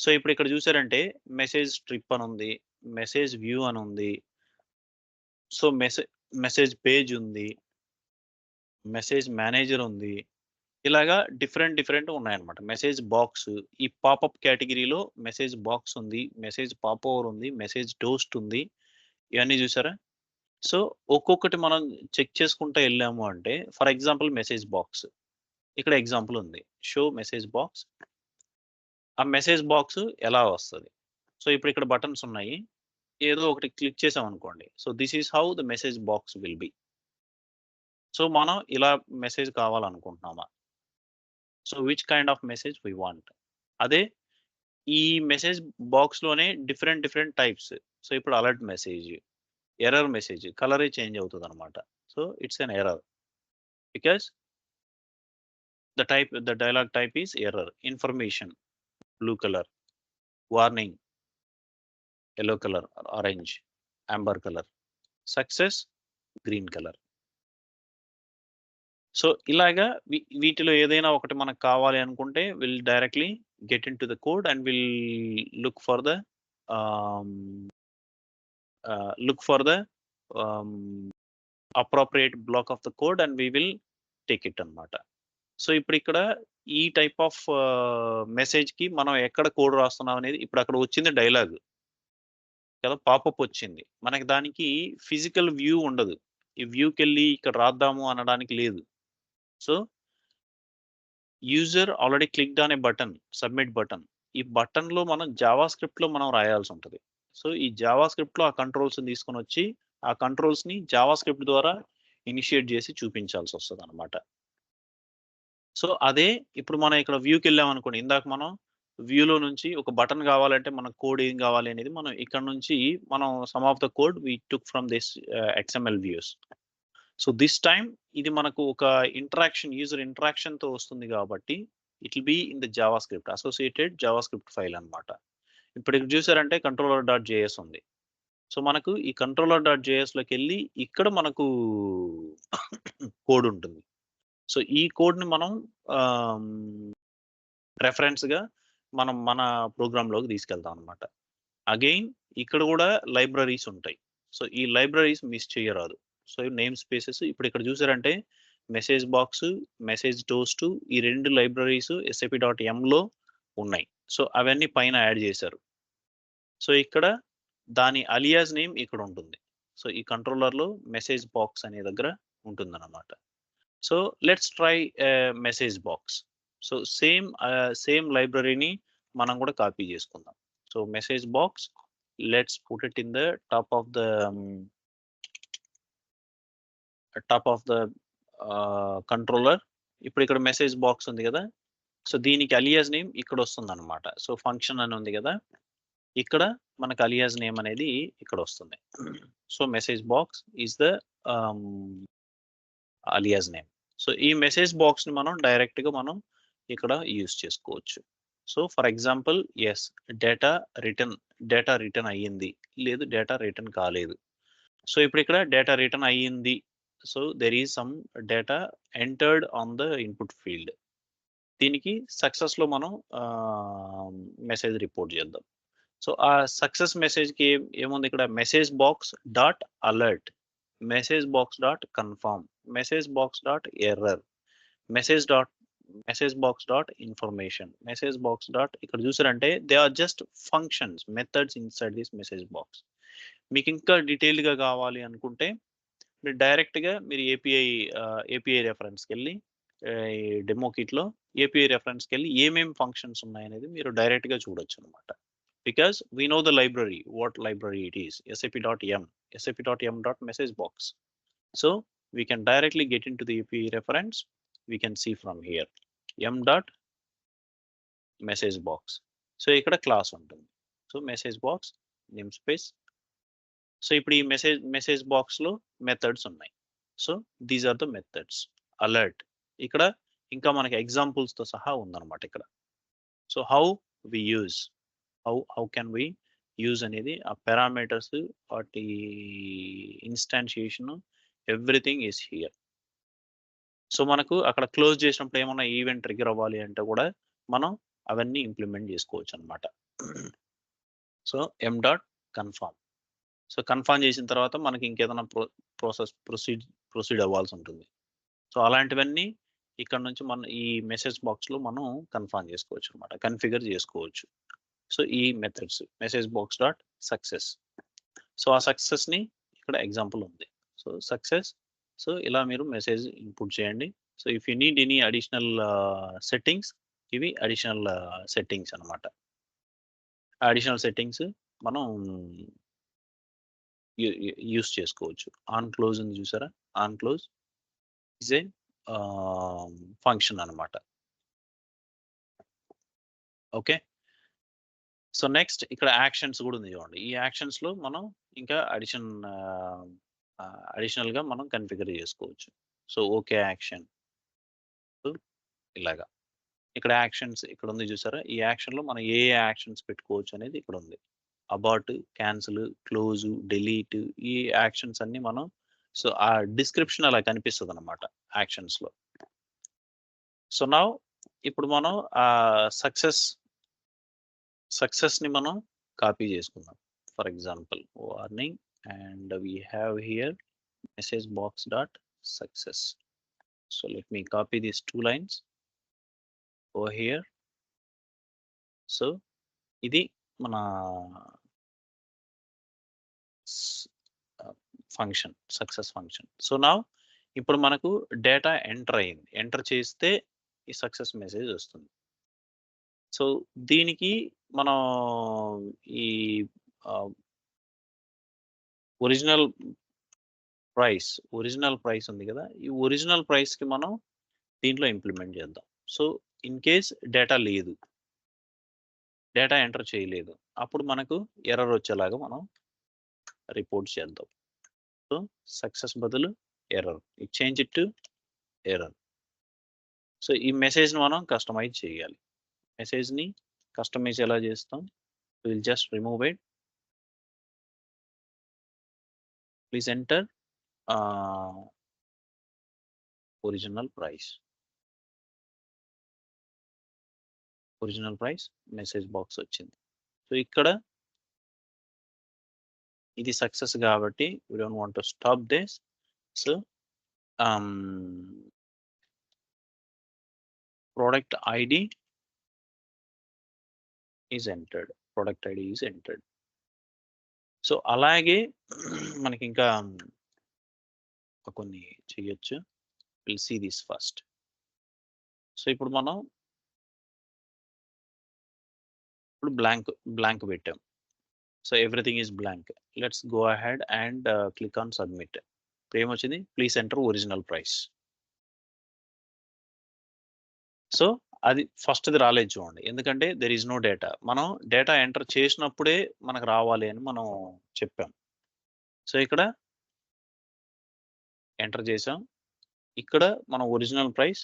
సో ఇప్పుడు ఇక్కడ చూసారంటే మెసేజ్ స్ట్రిప్ అని ఉంది, మెసేజ్ వ్యూ అని ఉంది, సో మెసేజ్ పేజ్ ఉంది, మెసేజ్ మేనేజర్ ఉంది, ఇలాగా డిఫరెంట్ ఉన్నాయన్నమాట. మెసేజ్ బాక్స్, ఈ పాపప్ కేటగిరీలో మెసేజ్ బాక్స్ ఉంది, మెసేజ్ పాప్ ఓవర్ ఉంది, మెసేజ్ టోస్ట్ ఉంది, ఇవన్నీ చూసారా. సో ఒక్కొక్కటి మనం చెక్ చేసుకుంటూ వెళ్ళాము అంటే ఫర్ ఎగ్జాంపుల్ మెసేజ్ బాక్స్, ఇక్కడ ఎగ్జాంపుల్ ఉంది, షో మెసేజ్ బాక్స్. ఆ మెసేజ్ బాక్స్ ఎలా వస్తుంది. సో ఇప్పుడు ఇక్కడ బటన్స్ ఉన్నాయి, ఏదో ఒకటి క్లిక్ చేసాం అనుకోండి. So this is how the message box will be. So మనం ఇలా మెసేజ్ కావాలనుకుంటున్నామా, so which kind of message we want. అదే ఈ మెసేజ్ బాక్స్ లోనే డిఫరెంట్ టైప్స్. సో ఇప్పుడు అలర్ట్ మెసేజ్, ఎర్రర్ మెసేజ్, కలరే చేంజ్ అవుతుంది అనమాట. So it's an error because the dialog type is error. Information blue color, warning yellow color, orange, amber color, success green color. So ఇలాగా వీటిలో ఏదైనా ఒకటి మనకు కావాలి అనుకుంటే will directly get in to the code and will look for the look for the appropriate block of the code and we will take it అన్నమాట. So ఇప్పుడు ఇక్కడ ఈ టైప్ ఆఫ్ మెసేజ్ కి మనం ఎక్కడ కోడ్ రాస్తున్నాం అనేది ఇప్పుడు అక్కడ వచ్చింది డైలాగ్ కదా, పాపప్ వచ్చింది. మనకి దానికి ఫిజికల్ వ్యూ ఉండదు. ఈ వ్యూకి వెళ్ళి ఇక్కడ రాద్దాము అనడానికి లేదు. So user already clicked on a button, submit button. ఈ బటన్ లో మనం జావా స్క్రిప్ట్ లో మనం రాయాల్సి ఉంటుంది. సో ఈ జావా స్క్రిప్ట్ లో ఆ కంట్రోల్స్ తీసుకొని వచ్చి ఆ కంట్రోల్స్ ని జావా స్క్రిప్ట్ ద్వారా ఇనిషియేట్ చేసి చూపించాల్సి వస్తుంది అనమాట. సో అదే ఇప్పుడు మనం ఇక్కడ వ్యూకి వెళ్ళాం అనుకోండి, ఇందాక మనం వ్యూలో నుంచి ఒక బటన్ కావాలంటే మన కోడ్ ఏం కావాలి అనేది మనం ఇక్కడ నుంచి మనం some of the code we took from this XML views. So this time ఇది మనకు ఒక ఇంటరాక్షన్, యూజర్ ఇంటరాక్షన్ తో వస్తుంది కాబట్టి it will be in the JavaScript, associated JavaScript file అనమాట. ఇప్పుడు ఇక్కడ చూసారంటే controller.js ఉంది. సో మనకు ఈ controller.js లోకి వెళ్ళి ఇక్కడ మనకు కోడ్ ఉంటుంది. సో ఈ కోడ్ ని మనం రెఫరెన్స్ గా మనం మన ప్రోగ్రామ్ లోకి తీసుకెళ్తాం అనమాట. అగైన్ ఇక్కడ కూడా లైబ్రరీస్ ఉంటాయి. సో ఈ లైబ్రరీస్ మిస్ చేయరాదు. సో నేమ్ స్పేసెస్ ఇప్పుడు ఇక్కడ చూసారంటే మెసేజ్ బాక్స్, మెసేజ్ టోస్ట్, ఈ రెండు లైబ్రరీస్ sap.m లో ఉన్నాయి. సో అవన్నీ పైన యాడ్ చేశారు. సో ఇక్కడ దాని అలియాస్ నేమ్ ఇక్కడ ఉంటుంది. సో ఈ కంట్రోలర్ లో మెసేజ్ బాక్స్ అనే దగ్గర ఉంటుంది అన్నమాట. So let's try message box. So same లైబ్రరీని మనం కూడా కాపీ చేసుకుందాం. So message box, let's put it in the top of the controller. ఇప్పుడు ఇక్కడ మెసేజ్ బాక్స్ ఉంది కదా, సో దీనికి అలియాస్ నేమ్ ఇక్కడ వస్తుంది అనమాట. సో ఫంక్షన్ అని ఉంది కదా, ఇక్కడ మనకు అలియాస్ నేమ్ అనేది ఇక్కడ వస్తుంది. So message box is the alias name. So ఈ మెసేజ్ బాక్స్ ని మనం డైరెక్ట్ గా మనం ఇక్కడ యూజ్ చేసుకోవచ్చు. So for example yes data return అయ్యింది, లేదు డేటా రిటర్న్ కాలేదు. సో ఇప్పుడు ఇక్కడ డేటా రిటర్న్ అయ్యింది. So there is some data entered on the input field. దీనికి సక్సెస్ లో మనం మెసేజ్ రిపోర్ట్ చేద్దాం. సో ఆ సక్సెస్ మెసేజ్ కి ఏముంది ఇక్కడ, message box dot alert, message box dot confirm, message box dot error, message box dot information, message box dot ఇక్కడ చూసారంటే they are just functions, methods inside this message box. మీకు ఇంకా detailed గా కావాలి అనుకుంటే మీరు డైరెక్ట్ గా మీరు ఏపీఐ రెఫరెన్స్కి వెళ్ళి డెమో కిట్ లో ఏపీఐ రెఫరెన్స్కి వెళ్ళి ఏమేమి ఫంక్షన్స్ ఉన్నాయనేది మీరు డైరెక్ట్ గా చూడొచ్చు అనమాట. because we know the library, what library it is, sap.m.messagebox. So we can directly get into the API reference. We can see from here m.messagebox. So ikkada class ఉంటుంది. So messagebox namespace. So ఇప్పుడు ఈ message box లో methods ఉన్నాయి. So these are the methods. Alert ఇక్కడ ఇంకా మనకి examples తో సహా ఉందన్నమాట ఇక్కడ. So how we use, how can we use అనేది ఆ పారామీటర్స్, వాటి instantiation, everything is here. So మనకు అక్కడ క్లోజ్ చేసినప్పుడు ఏమన్నా ఈవెంట్ ట్రిగర్ అవ్వాలి అంటే కూడా మనం అవన్నీ ఇంప్లిమెంట్ చేసుకోవచ్చు అనమాట. So m.confirm. సో కన్ఫర్మ్ చేసిన తర్వాత మనకి ఇంకేదైనా ప్రొసీడ్ అవ్వాల్సి ఉంటుంది. సో అలాంటివన్నీ ఇక్కడ నుంచి మనం ఈ మెసేజ్ బాక్స్ లో మనం కన్ఫర్మ్ చేసుకోవచ్చు అనమాట, కన్ఫిగర్ చేసుకోవచ్చు. సో ఈ methods message box dot success. So ఆ సక్సెస్ ని ఇక్కడ ఎగ్జాంపుల్ ఉంది. So success. సో ఇలా మీరు మెసేజ్ ఇన్పుట్ చేయండి. So if you need any additional settings, ఇవి అడిషనల్ సెట్టింగ్స్ అనమాట. అడిషనల్ సెట్టింగ్స్ మనం యూస్ చేసుకోవచ్చు. ఆన్ క్లోజ్ ఉంది చూసారా, on close is a function అనమాట. ఓకే. సో నెక్స్ట్ ఇక్కడ యాక్షన్స్ కూడా ఉంది చూడండి. ఈ యాక్షన్స్ లో మనం ఇంకా అడిషనల్ గా మనం కన్ఫిగర్ చేసుకోవచ్చు. సో ఓకే యాక్షన్ ఇలాగా ఇక్కడ యాక్షన్స్ ఇక్కడ ఉంది చూసారా. ఈ యాక్షన్ లో మనం ఏ యాక్షన్స్ పెట్టుకోవచ్చు అనేది ఇక్కడ ఉంది. అబార్ట్, క్యాన్సిల్, క్లోజ్, డిలీట్, ఈ యాక్షన్స్ అన్ని మనం సో ఆ డిస్క్రిప్షన్ అలా కనిపిస్తుంది అనమాట యాక్షన్స్ లో. సో నౌ ఇప్పుడు మనం ఆ సక్సెస్ ని మనం కాపీ చేసుకుందాం. For example warning and we have here message box dot success. So let me copy these 2 lines over here. So ఇది మన function, success function. So now ఇప్పుడు మనకు డేటా ఎంటర్ అయింది. ఎంటర్ చేస్తే ఈ సక్సెస్ మెసేజ్ వస్తుంది. So దీనికి మనం ఈ ఒరిజినల్ ప్రైస్ ఉంది కదా, ఈ ఒరిజినల్ ప్రైస్కి మనం దీంట్లో ఇంప్లిమెంట్ చేద్దాం. సో ఇన్ కేస్ డేటా లేదు, డేటా ఎంటర్ చేయలేదు, అప్పుడు మనకు ఎర్రర్ వచ్చేలాగా మనం రిపోర్ట్ చేద్దాం. సో సక్సెస్ బదులు error, change it to error. So ఈ మెసేజ్ని మనం కస్టమైజ్ చేయాలి. మెసేజ్ని కస్టమైజ్ ఎలా చేస్తాం? Will just remove it. Please enter original price message box వచ్చింది. సో ఇక్కడ ఇది సక్సెస్ కాబట్టి we don't want to stop this. So product ID is entered. So అలాగే మనకి ఇంకా కొన్ని చేయొచ్చు. Will see this first. So ఇప్పుడు మనం బ్లాంక్ పెట్టాం. So everything is blank. Let's go ahead and click on submit. ఇప్పుడు ఏమొచ్చింది? Please enter original price. So అది ఫస్ట్ది రాలేదు చూడండి, ఎందుకంటే దెర్ ఈజ్ నో డేటా. మనం డేటా ఎంటర్ చేసినప్పుడే మనకు రావాలి అని మనం చెప్పాం. సో ఇక్కడ ఎంటర్ చేసాం, ఇక్కడ మనం ఒరిజినల్ ప్రైస్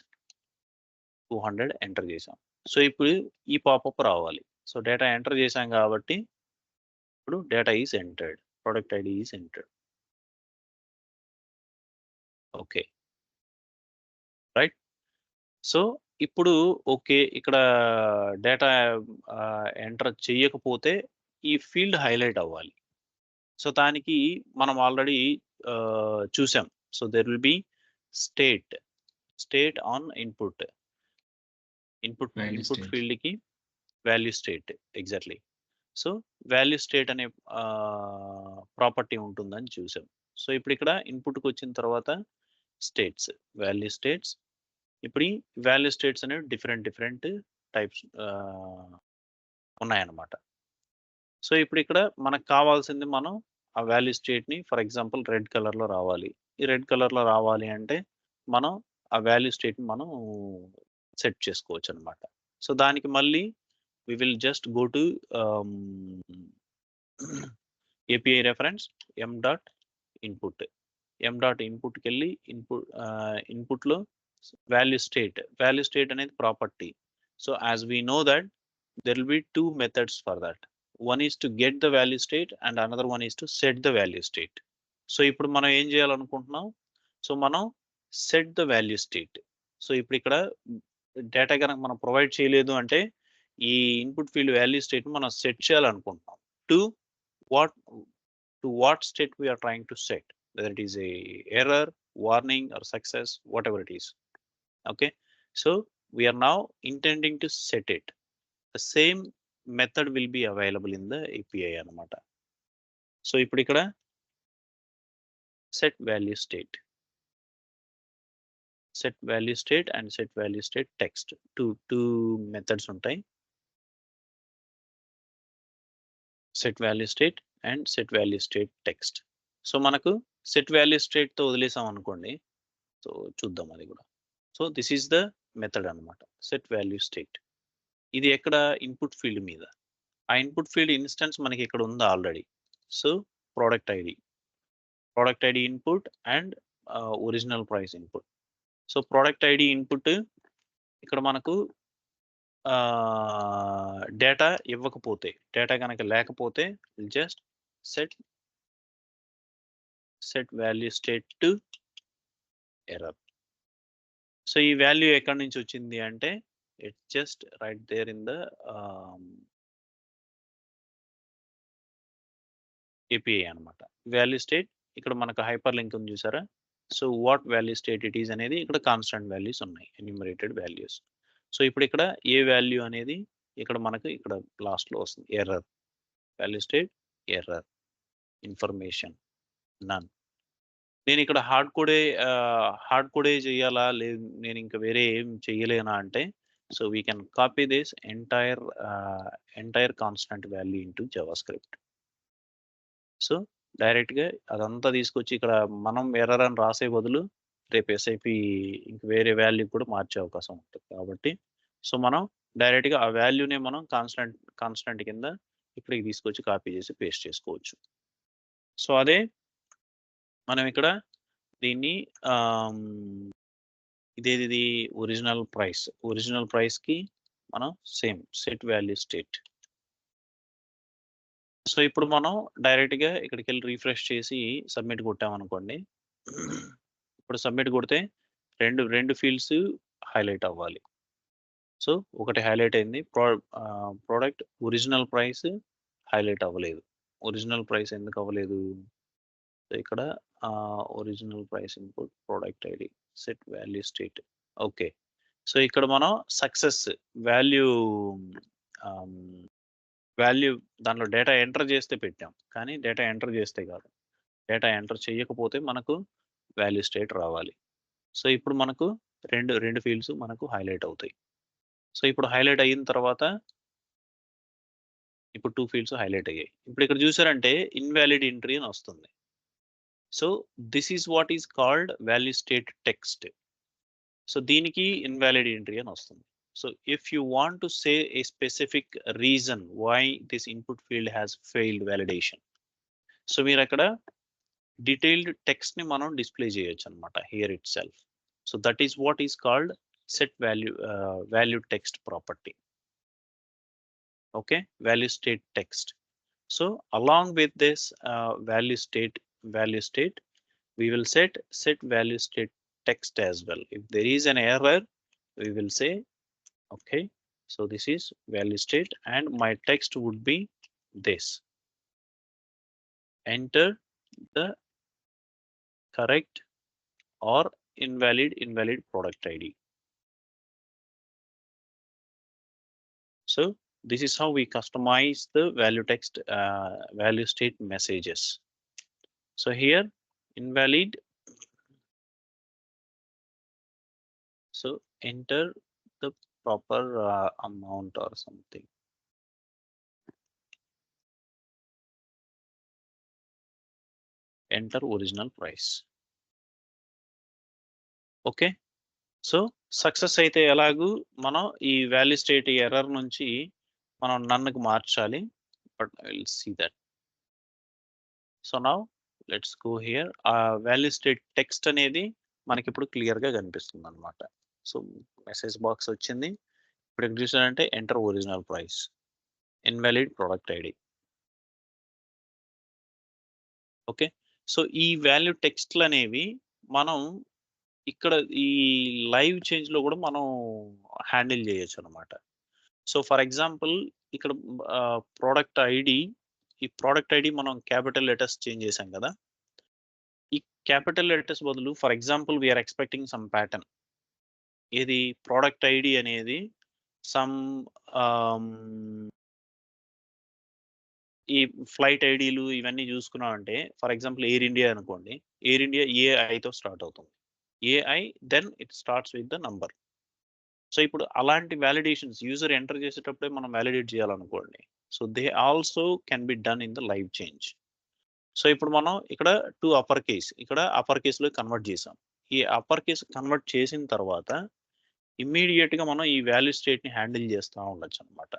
200 ఎంటర్ చేసాం. సో ఇప్పుడు ఈ పాపప్ రావాలి. సో డేటా ఎంటర్ చేసాం కాబట్టి ఇప్పుడు data is entered, product ID is entered. Okay right. So ఇప్పుడు ఓకే, ఇక్కడ డేటా ఎంటర్ చేయకపోతే ఈ ఫీల్డ్ హైలైట్ అవ్వాలి. సో దానికి మనం ఆల్రెడీ చూసాం. So there will be state on input ఫీల్డ్కి value state. Exactly. So value state అనే ప్రాపర్టీ ఉంటుందని చూసాం. సో ఇప్పుడు ఇక్కడ ఇన్పుట్కి వచ్చిన తర్వాత వాల్యూ స్టేట్స్. ఇప్పుడు ఈ వాల్యూ స్టేట్స్ అనేవి డిఫరెంట్ టైప్స్ ఉన్నాయన్నమాట. సో ఇప్పుడు ఇక్కడ మనకు కావాల్సింది, మనం ఆ వాల్యూ స్టేట్ని ఫర్ ఎగ్జాంపుల్ రెడ్ కలర్లో రావాలి. ఈ రెడ్ కలర్లో రావాలి అంటే మనం ఆ వాల్యూ స్టేట్ని మనం సెట్ చేసుకోవచ్చు అనమాట. సో దానికి మళ్ళీ we will just go to API reference m.input కి వెళ్ళి ఇన్పుట్ లో వాల్యూ స్టేట్ అనేది property. So as we know that there will be 2 methods for that. One is to get the value state and another one is to set the value state. So ఇప్పుడు మనం ఏం చేయాలనుకుంటున్నాం? So మనం set the value state. So ఇప్పుడు ఇక్కడ data కనుక మనం provide చేయలేదు అంటే ఈ ఇన్పుట్ ఫీల్డ్ వాల్యూ స్టేట్ మనం సెట్ చేయాలనుకుంటున్నాం. To what state we're trying to set, whether it is a error, warning or success, whatever it is. Okay, so we're now intending to set it. The same method will be available in the API అనమాట. So ఇప్పుడు ఇక్కడ set value state and set value state text, two methods ఉంటాయి. Set value state and set value state text. So మనకు set value స్టేట్తో వదిలేసాం అనుకోండి. So చూద్దాం అది కూడా. So this is the method అనమాట, సెట్ వాల్యూ స్టేట్. ఇది ఎక్కడ? ఇన్పుట్ ఫీల్డ్ మీద. ఆ ఇన్పుట్ ఫీల్డ్ ఇన్స్టెన్స్ మనకి ఇక్కడ ఉంది already. So product ID input and original price input. So product ID input ఇక్కడ మనకు డేటా ఇవ్వకపోతే, డేటా కనుక లేకపోతే just set value state to error. So ఈ వాల్యూ ఎక్కడి నుంచి వచ్చింది అంటే it's just right there in the API అనమాట. వాల్యూ స్టేట్ ఇక్కడ మనకు హైపర్ లింక్ ఉంది చూసారా. So what value state it is అనేది ఇక్కడ కాన్స్టెంట్ వాల్యూస్ ఉన్నాయి, ఎన్యూమరేటెడ్ వాల్యూస్. సో ఇప్పుడు ఇక్కడ ఏ వాల్యూ అనేది ఇక్కడ మనకు ఇక్కడ లాస్ట్లో వస్తుంది, error. Value state error, information none. నేను ఇక్కడ హార్డ్ కోడే చేయాలా, లేదు నేను ఇంకా వేరే ఏం చేయలేనా అంటే, so we can copy this entire constant value into JavaScript. So డైరెక్ట్గా అదంతా తీసుకొచ్చి ఇక్కడ మనం ఎర్రర్ అని రాసే బదులు రేపు ఎస్ఐపి ఇంక వేరే వాల్యూ కూడా మార్చే అవకాశం ఉంటుంది. కాబట్టి సో మనం డైరెక్ట్గా ఆ వాల్యూనే మనం కాన్స్టెంట్ కింద ఇక్కడికి తీసుకొచ్చి కాపీ చేసి పేస్ట్ చేసుకోవచ్చు. సో అదే మనం ఇక్కడ దీన్ని ఇదేది ఒరిజినల్ ప్రైస్కి మనం same set value state. So ఇప్పుడు మనం డైరెక్ట్గా ఇక్కడికి వెళ్ళి రీఫ్రెష్ చేసి సబ్మిట్ కొట్టామనుకోండి. ఇప్పుడు సబ్మిట్ కొడితే రెండు ఫీల్డ్స్ హైలైట్ అవ్వాలి. సో ఒకటి హైలైట్ అయింది, ప్రోడక్ట్ ఒరిజినల్ ప్రైస్ హైలైట్ అవ్వలేదు. ఒరిజినల్ ప్రైస్ ఎందుకు అవ్వలేదు? సో ఇక్కడ original price input product ID set value state. Okay, so ఇక్కడ మనం సక్సెస్ వాల్యూ దానిలో డేటా ఎంటర్ చేస్తే పెట్టాం, కానీ డేటా ఎంటర్ చేస్తే కాదు, డేటా ఎంటర్ చేయకపోతే మనకు వాల్యూ స్టేట్ రావాలి. సో ఇప్పుడు మనకు రెండు ఫీల్డ్స్ మనకు హైలైట్ అవుతాయి. సో ఇప్పుడు హైలైట్ అయిన తర్వాత ఇప్పుడు 2 ఫీల్డ్స్ హైలైట్ అయ్యాయి. ఇప్పుడు ఇక్కడ చూసారంటే ఇన్వాలిడ్ ఎంట్రీ అని వస్తుంది. So this is what is called value state text. So దీనికి ఇన్వాలిడ్ ఎంట్రీ అని వస్తుంది. So if you want to say a specific reason why this input field has failed validation, so మీరు అక్కడ detailed text ని మనం display చేయొచ్చు అన్నమాట here itself. So that is what is called set value text property. Okay, value state text. So along with this value state we will set value state text as well. If there is an error, we will say okay, so this is value state and my text would be this: enter the correct or invalid product ID. So this is how we customize the value text value state messages. So here invalid, so enter the proper amount or something. Enter original price. Okay, so success అయితే ఎలాగూ మనం ఈ value state error నుంచి మనం నన్నుకు మార్చాలి. But I will see that. So now let's go here. ఆ value state text అనేది మనకి ఇప్పుడు క్లియర్గా కనిపిస్తుంది అనమాట. సో మెసేజ్ బాక్స్ వచ్చింది. ఇప్పుడు ఎక్కడ చూసారంటే enter original price, invalid product ID. Okay, so ఈ వాల్యూ టెక్స్ట్లు అనేవి మనం ఇక్కడ ఈ లైవ్ చేంజ్ లో కూడా మనం హ్యాండిల్ చేయొచ్చు అనమాట. సో ఫర్ ఎగ్జాంపుల్ ఇక్కడ ప్రోడక్ట్ ఐడి, ఈ ప్రోడక్ట్ ఐడి మనం క్యాపిటల్ లెటర్స్ చేంజ్ చేసాం కదా. ఈ క్యాపిటల్ లెటర్స్ బదులు for example we're expecting some pattern. ఏది ప్రోడక్ట్ ఐడి అనేది సమ్ ఈ ఫ్లైట్ ఐడీలు ఇవన్నీ చూసుకున్నామంటే ఫర్ ఎగ్జాంపుల్ ఎయిర్ ఇండియా అనుకోండి, ఎయిర్ ఇండియా ఏఐతో స్టార్ట్ అవుతుంది. AI then it starts with the number. So ఇప్పుడు అలాంటి వ్యాలిడేషన్స్ యూజర్ ఎంటర్ చేసేటప్పుడే మనం వ్యాలిడేట్ చేయాలనుకోండి. So they also can be done in the live change. So ఇప్పుడు మనం ఇక్కడ టు అప్పర్ కేస్, ఇక్కడ అప్పర్ కేసులో కన్వర్ట్ చేసాం. ఈ అప్పర్ కేస్ కన్వర్ట్ చేసిన తర్వాత ఇమ్మీడియట్గా మనం ఈ వాల్యూ స్టేట్ని హ్యాండిల్ చేస్తూ ఉండొచ్చు అనమాట.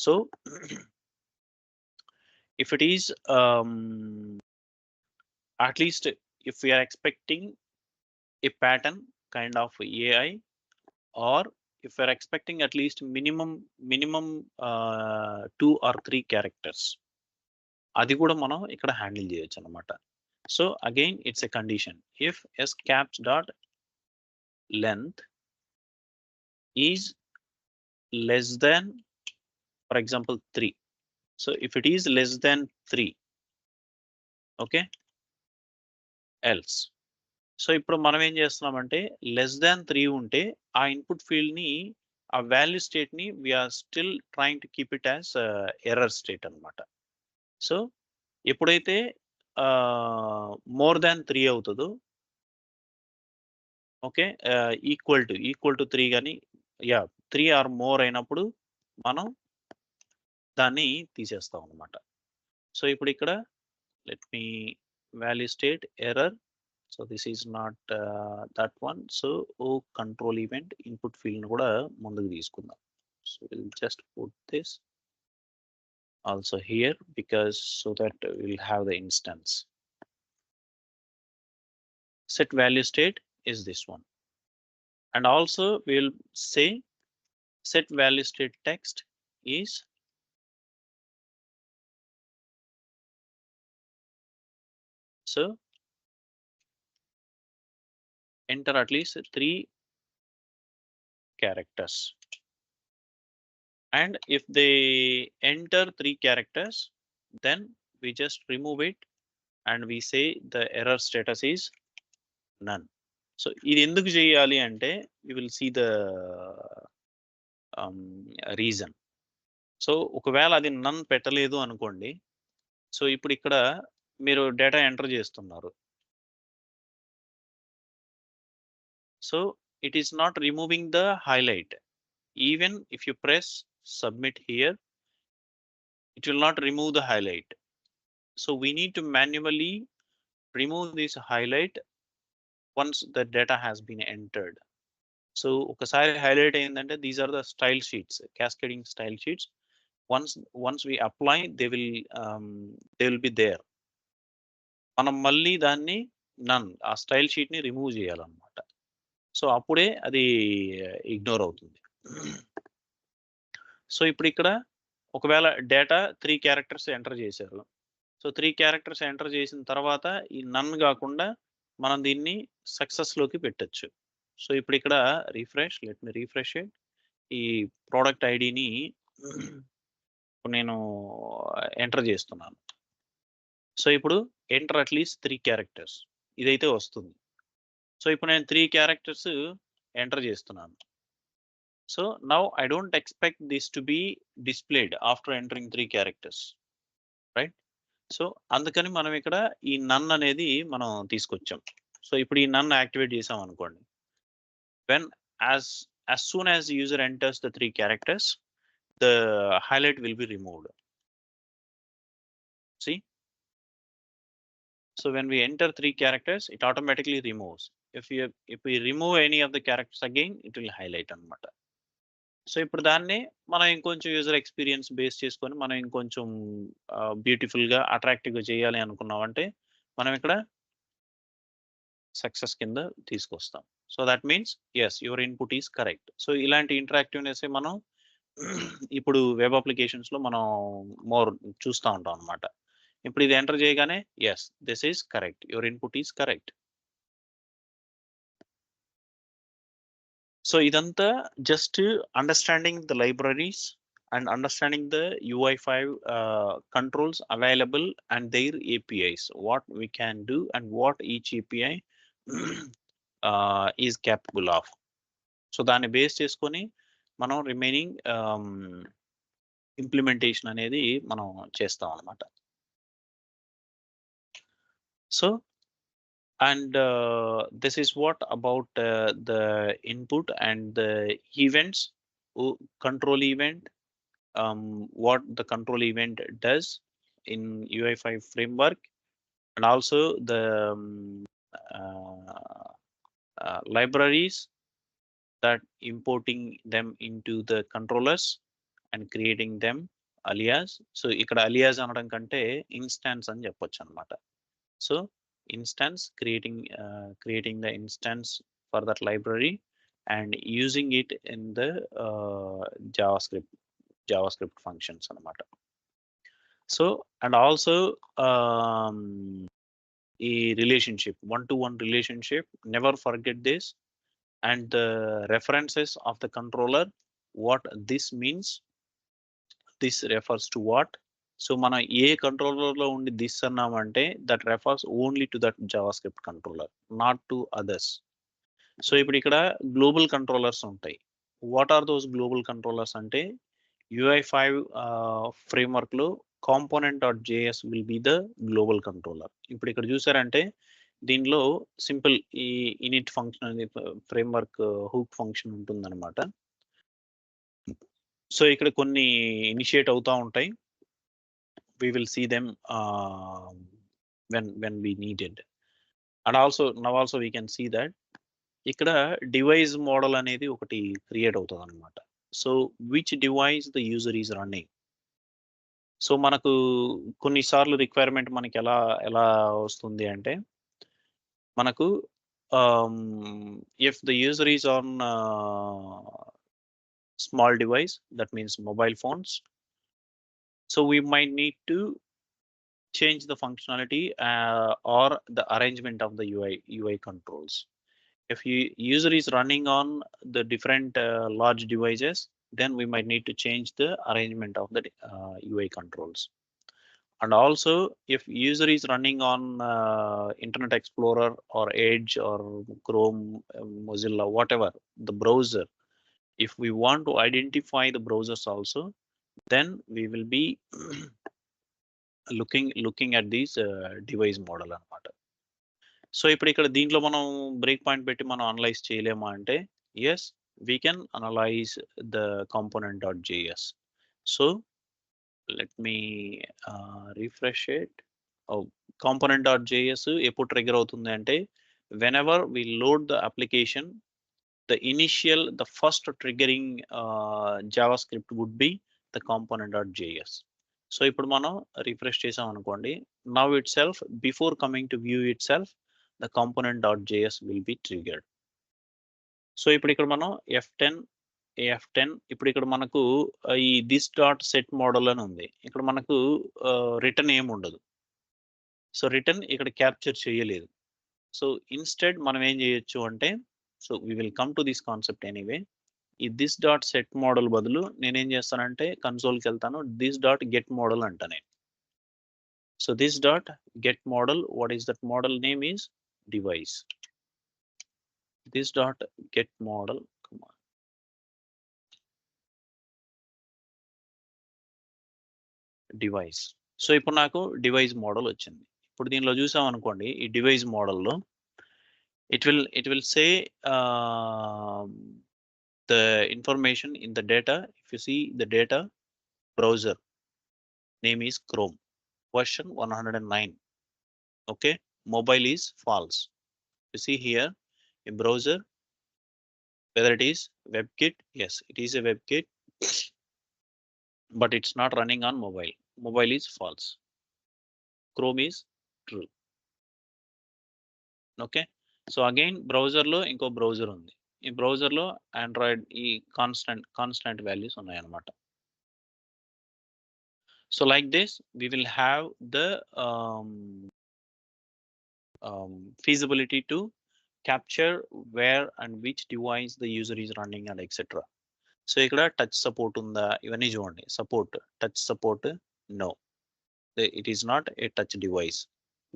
So if it is at least if we are expecting a pattern kind of AI, or if we are expecting at least minimum 2 or 3 characters, అది కూడా మనం ఇక్కడ హ్యాండిల్ చేయొచ్చు అనమాట. So again it's a condition. If scaps dot length is less than for example 3. So if it is less than 3, okay, else. So ఇప్పుడు మనం ఏం చేస్తున్నామంటే లెస్ దాన్ 3 ఉంటే ఆ ఇన్పుట్ ఫీల్డ్ ని ఆ వాల్యూ స్టేట్ ని we are still trying to keep it as error state అన్నమాట. సో ఎప్పుడైతే మోర్ దాన్ 3 అవుతుందో, ఓకే, ఈక్వల్ టు 3 కానీ 3 ఆర్ మోర్ అయినప్పుడు మనం దాన్ని తీసేస్తాం అన్నమాట. సో ఇప్పుడు ఇక్కడ let me value state error. So this is not that one. So control event input field కూడా ముందుకు తీసుకుందాం. So will just put this also here because so that will have the instance. Set value state is this one, and also we'll say set value state text is so enter at least 3 characters, and if they enter 3 characters then we just remove it and we say the error status is none. So ఇది ఎందుకు చేయాలి అంటే you will see the reason. So ఒకవేళ అది నన్ పెట్టలేదు అనుకోండి, so ఇప్పుడు ఇక్కడ మీరు డేటా ఎంటర్ చేస్తున్నారు. So it is not removing the highlight. Even if you press submit here, it will not remove the highlight. So we need to manually remove this highlight once the data has been entered. So ఒకసారి highlight అయిందంటే these are the style sheets, cascading style sheets. Once we apply, they will be there. మనం మళ్ళీ దాన్ని నన్ ఆ style sheet ని remove చేయాలన్నమాట. So అప్పుడే అది ఇగ్నోర్ అవుతుంది. సో ఇప్పుడు ఇక్కడ ఒకవేళ డేటా 3 క్యారెక్టర్స్ ఎంటర్ చేశారు. సో 3 క్యారెక్టర్స్ ఎంటర్ చేసిన తర్వాత ఈ నన్ కాకుండా మనం దీన్ని సక్సెస్ లోకి పెట్టొచ్చు. సో ఇప్పుడు ఇక్కడ refresh, let me refresh it. ఈ ప్రోడక్ట్ ఐడిని నేను ఎంటర్ చేస్తున్నాను. సో ఇప్పుడు ఎంటర్ అట్లీస్ట్ 3 క్యారెక్టర్స్ ఇదైతే వస్తుంది. సో ఇప్పుడు నేను 3 క్యారెక్టర్స్ ఎంటర్ చేస్తున్నాను. So now I don't expect this to be displayed after entering 3 characters, right? So అందుకని మనం ఇక్కడ ఈ నన్ అనేది మనం తీసుకొచ్చాం. సో ఇప్పుడు ఈ నన్ యాక్టివేట్ చేసాం అనుకోండి, when as soon as the user enters the 3 characters, the highlight will be removed. See, so when we enter 3 characters, it automatically removes. If we remove any of the characters again, it will highlight అన్నమాట. So ఇప్పుడు దాన్ని మనం ఇంకొంచెం user experience base చేసుకొని మనం ఇంకొంచెం బ్యూటిఫుల్గా అట్రాక్టివ్గా చేయాలి అనుకున్నామంటే మనం ఇక్కడ సక్సెస్ కింద తీసుకొస్తాం. So that means yes your input is correct. So ఇలాంటి ఇంటరాక్టివ్నెస్ మనం ఇప్పుడు వెబ్ అప్లికేషన్స్లో మనం మోర్ చూస్తూ ఉంటాం అనమాట. ఇప్పుడు ఇది ఎంటర్ చేయగానే yes this is correct, your input is correct. So ఇదంతా just understanding the libraries and understanding the UI5 controls available and their APIs, what we can do and what each API is capable of. So దాన్ని base చేసుకొని మనం remaining implementation అనేది మనం చేస్తాం అన్నమాట. So and this is what about the input and the events, control event, what the control event does in UI5 framework, and also the libraries that importing them into the controllers and creating them alias. So ఇక్కడ alias అనడం కంటే instance అని చెప్పొచ్చు అన్నమాట. So instance, creating the instance for that library and using it in the JavaScript functions అన్నమాట. So and also ఈ relationship, one-to-one relationship, never forget this, and the references of the controller, what this means, this refers to what, so మనం ఏ కంట్రోలర్లో ఉండి this అన్నామంటే that refers only to that JavaScript controller, not to others. So ఇప్పుడు ఇక్కడ global controllers ఉంటాయి. What are those global controllers అంటే UI5 ఫ్రేమ్వర్క్లో component.js will be the global controller. ఇప్పుడు ఇక్కడ చూసారంటే దీనిలో సింపుల్ ఈ ఇనిట్ ఫంక్షన్ అనేది ఫ్రేమ్వర్క్ హుక్ ఫంక్షన్ ఉంటుందన్నమాట. సో ఇక్కడ కొన్ని ఇనిషియేట్ అవుతా ఉంటాయి. We will see them when we needed. And also now also we can see that ఇక్కడ డివైస్ మోడల్ అనేది ఒకటి క్రియేట్ అవుతుంది అనమాట. So which device the user is running. So మనకు కొన్నిసార్లు రిక్వైర్మెంట్ మనకి ఎలా వస్తుంది అంటే మనకు if the user is on small device, that means mobile phones, so we might need to change the functionality or the arrangement of the UI controls. If user is running on the different large devices, then we might need to change the arrangement of the UI controls. And also if user is running on Internet Explorer or Edge or Chrome, Mozilla, whatever the browser, if we want to identify the browsers also, then we will be looking at these device model అన్నమాట. So ఇప్పుడు ఇక్కడ దీంట్లో మనం break point పెట్టి మనం analyse చేయలేమా అంటే yes, we can analyse the component.js. So let me refresh it. component.js ఎప్పుడు ట్రిగర్ అవుతుంది అంటే whenever we load the application, the first triggering JavaScript would be the component.js. So ఇప్పుడు మనం రిఫ్రెష్ చేసాం అనుకోండి, now itself before coming to view itself the component.js will be triggered. So ఇప్పుడు ఇక్కడ మనం F10 ఇప్పుడు ఇక్కడ మనకు ఈ this dot set model అని ఉంది. ఇక్కడ మనకు రిటర్న్ ఏమి ఉండదు. సో రిటర్న్ ఇక్కడ క్యాప్చర్ చేయలేదు. సో ఇన్స్టెడ్ మనం ఏం చేయొచ్చు అంటే, so we will come to this concept anyway. ఈ this dot set model బదులు నేనేం చేస్తానంటే కన్సోల్కి వెళ్తాను, this dot get model అంట నేను. So this dot get model, what is that model name is device. This dot get model, come on, device. So ఇప్పుడు నాకు device model వచ్చింది. ఇప్పుడు దీనిలో చూసాం అనుకోండి, ఈ డివైస్ మోడల్లో it will say the information in the data. If you see the data, browser name is Chrome, version 109. Okay, mobile is false. You see here in browser, whether it is WebKit, yes, it is a WebKit, but it's not running on mobile. Mobile is false. Chrome is true. Okay, so again browser లో ఇంకో browser ఉంది. ఈ browser లో Android ఈ constant values ఉన్నాయన్నమాట. So like this we will have the feasibility to capture where and which device the user is running and etc. So ఇక్కడ touch support ఉందా, ఇవన్నీ చూడండి. Support, touch support, no, it is not a touch device.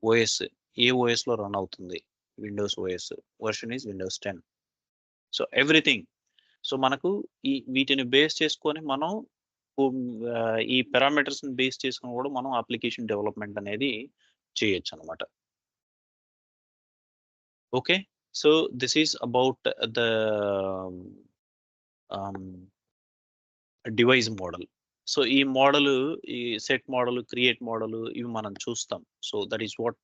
OS, a OS లో run అవుతుంది, Windows OS, version is Windows 10. So everything. So మనకు వీటిని base చేసుకొని మనం ఈ పారామీటర్స్ ని బేస్ చేసుకొని కూడా మనం అప్లికేషన్ డెవలప్మెంట్ అనేది చేయొచ్చు అనమాట. Okay, so this is about the device model. So ఈ మోడల్, ఈ సెట్ మోడల్, క్రియేట్ మోడల్, ఇవి మనం చూస్తాం. So that is what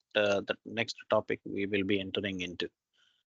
that next topic we will be entering into.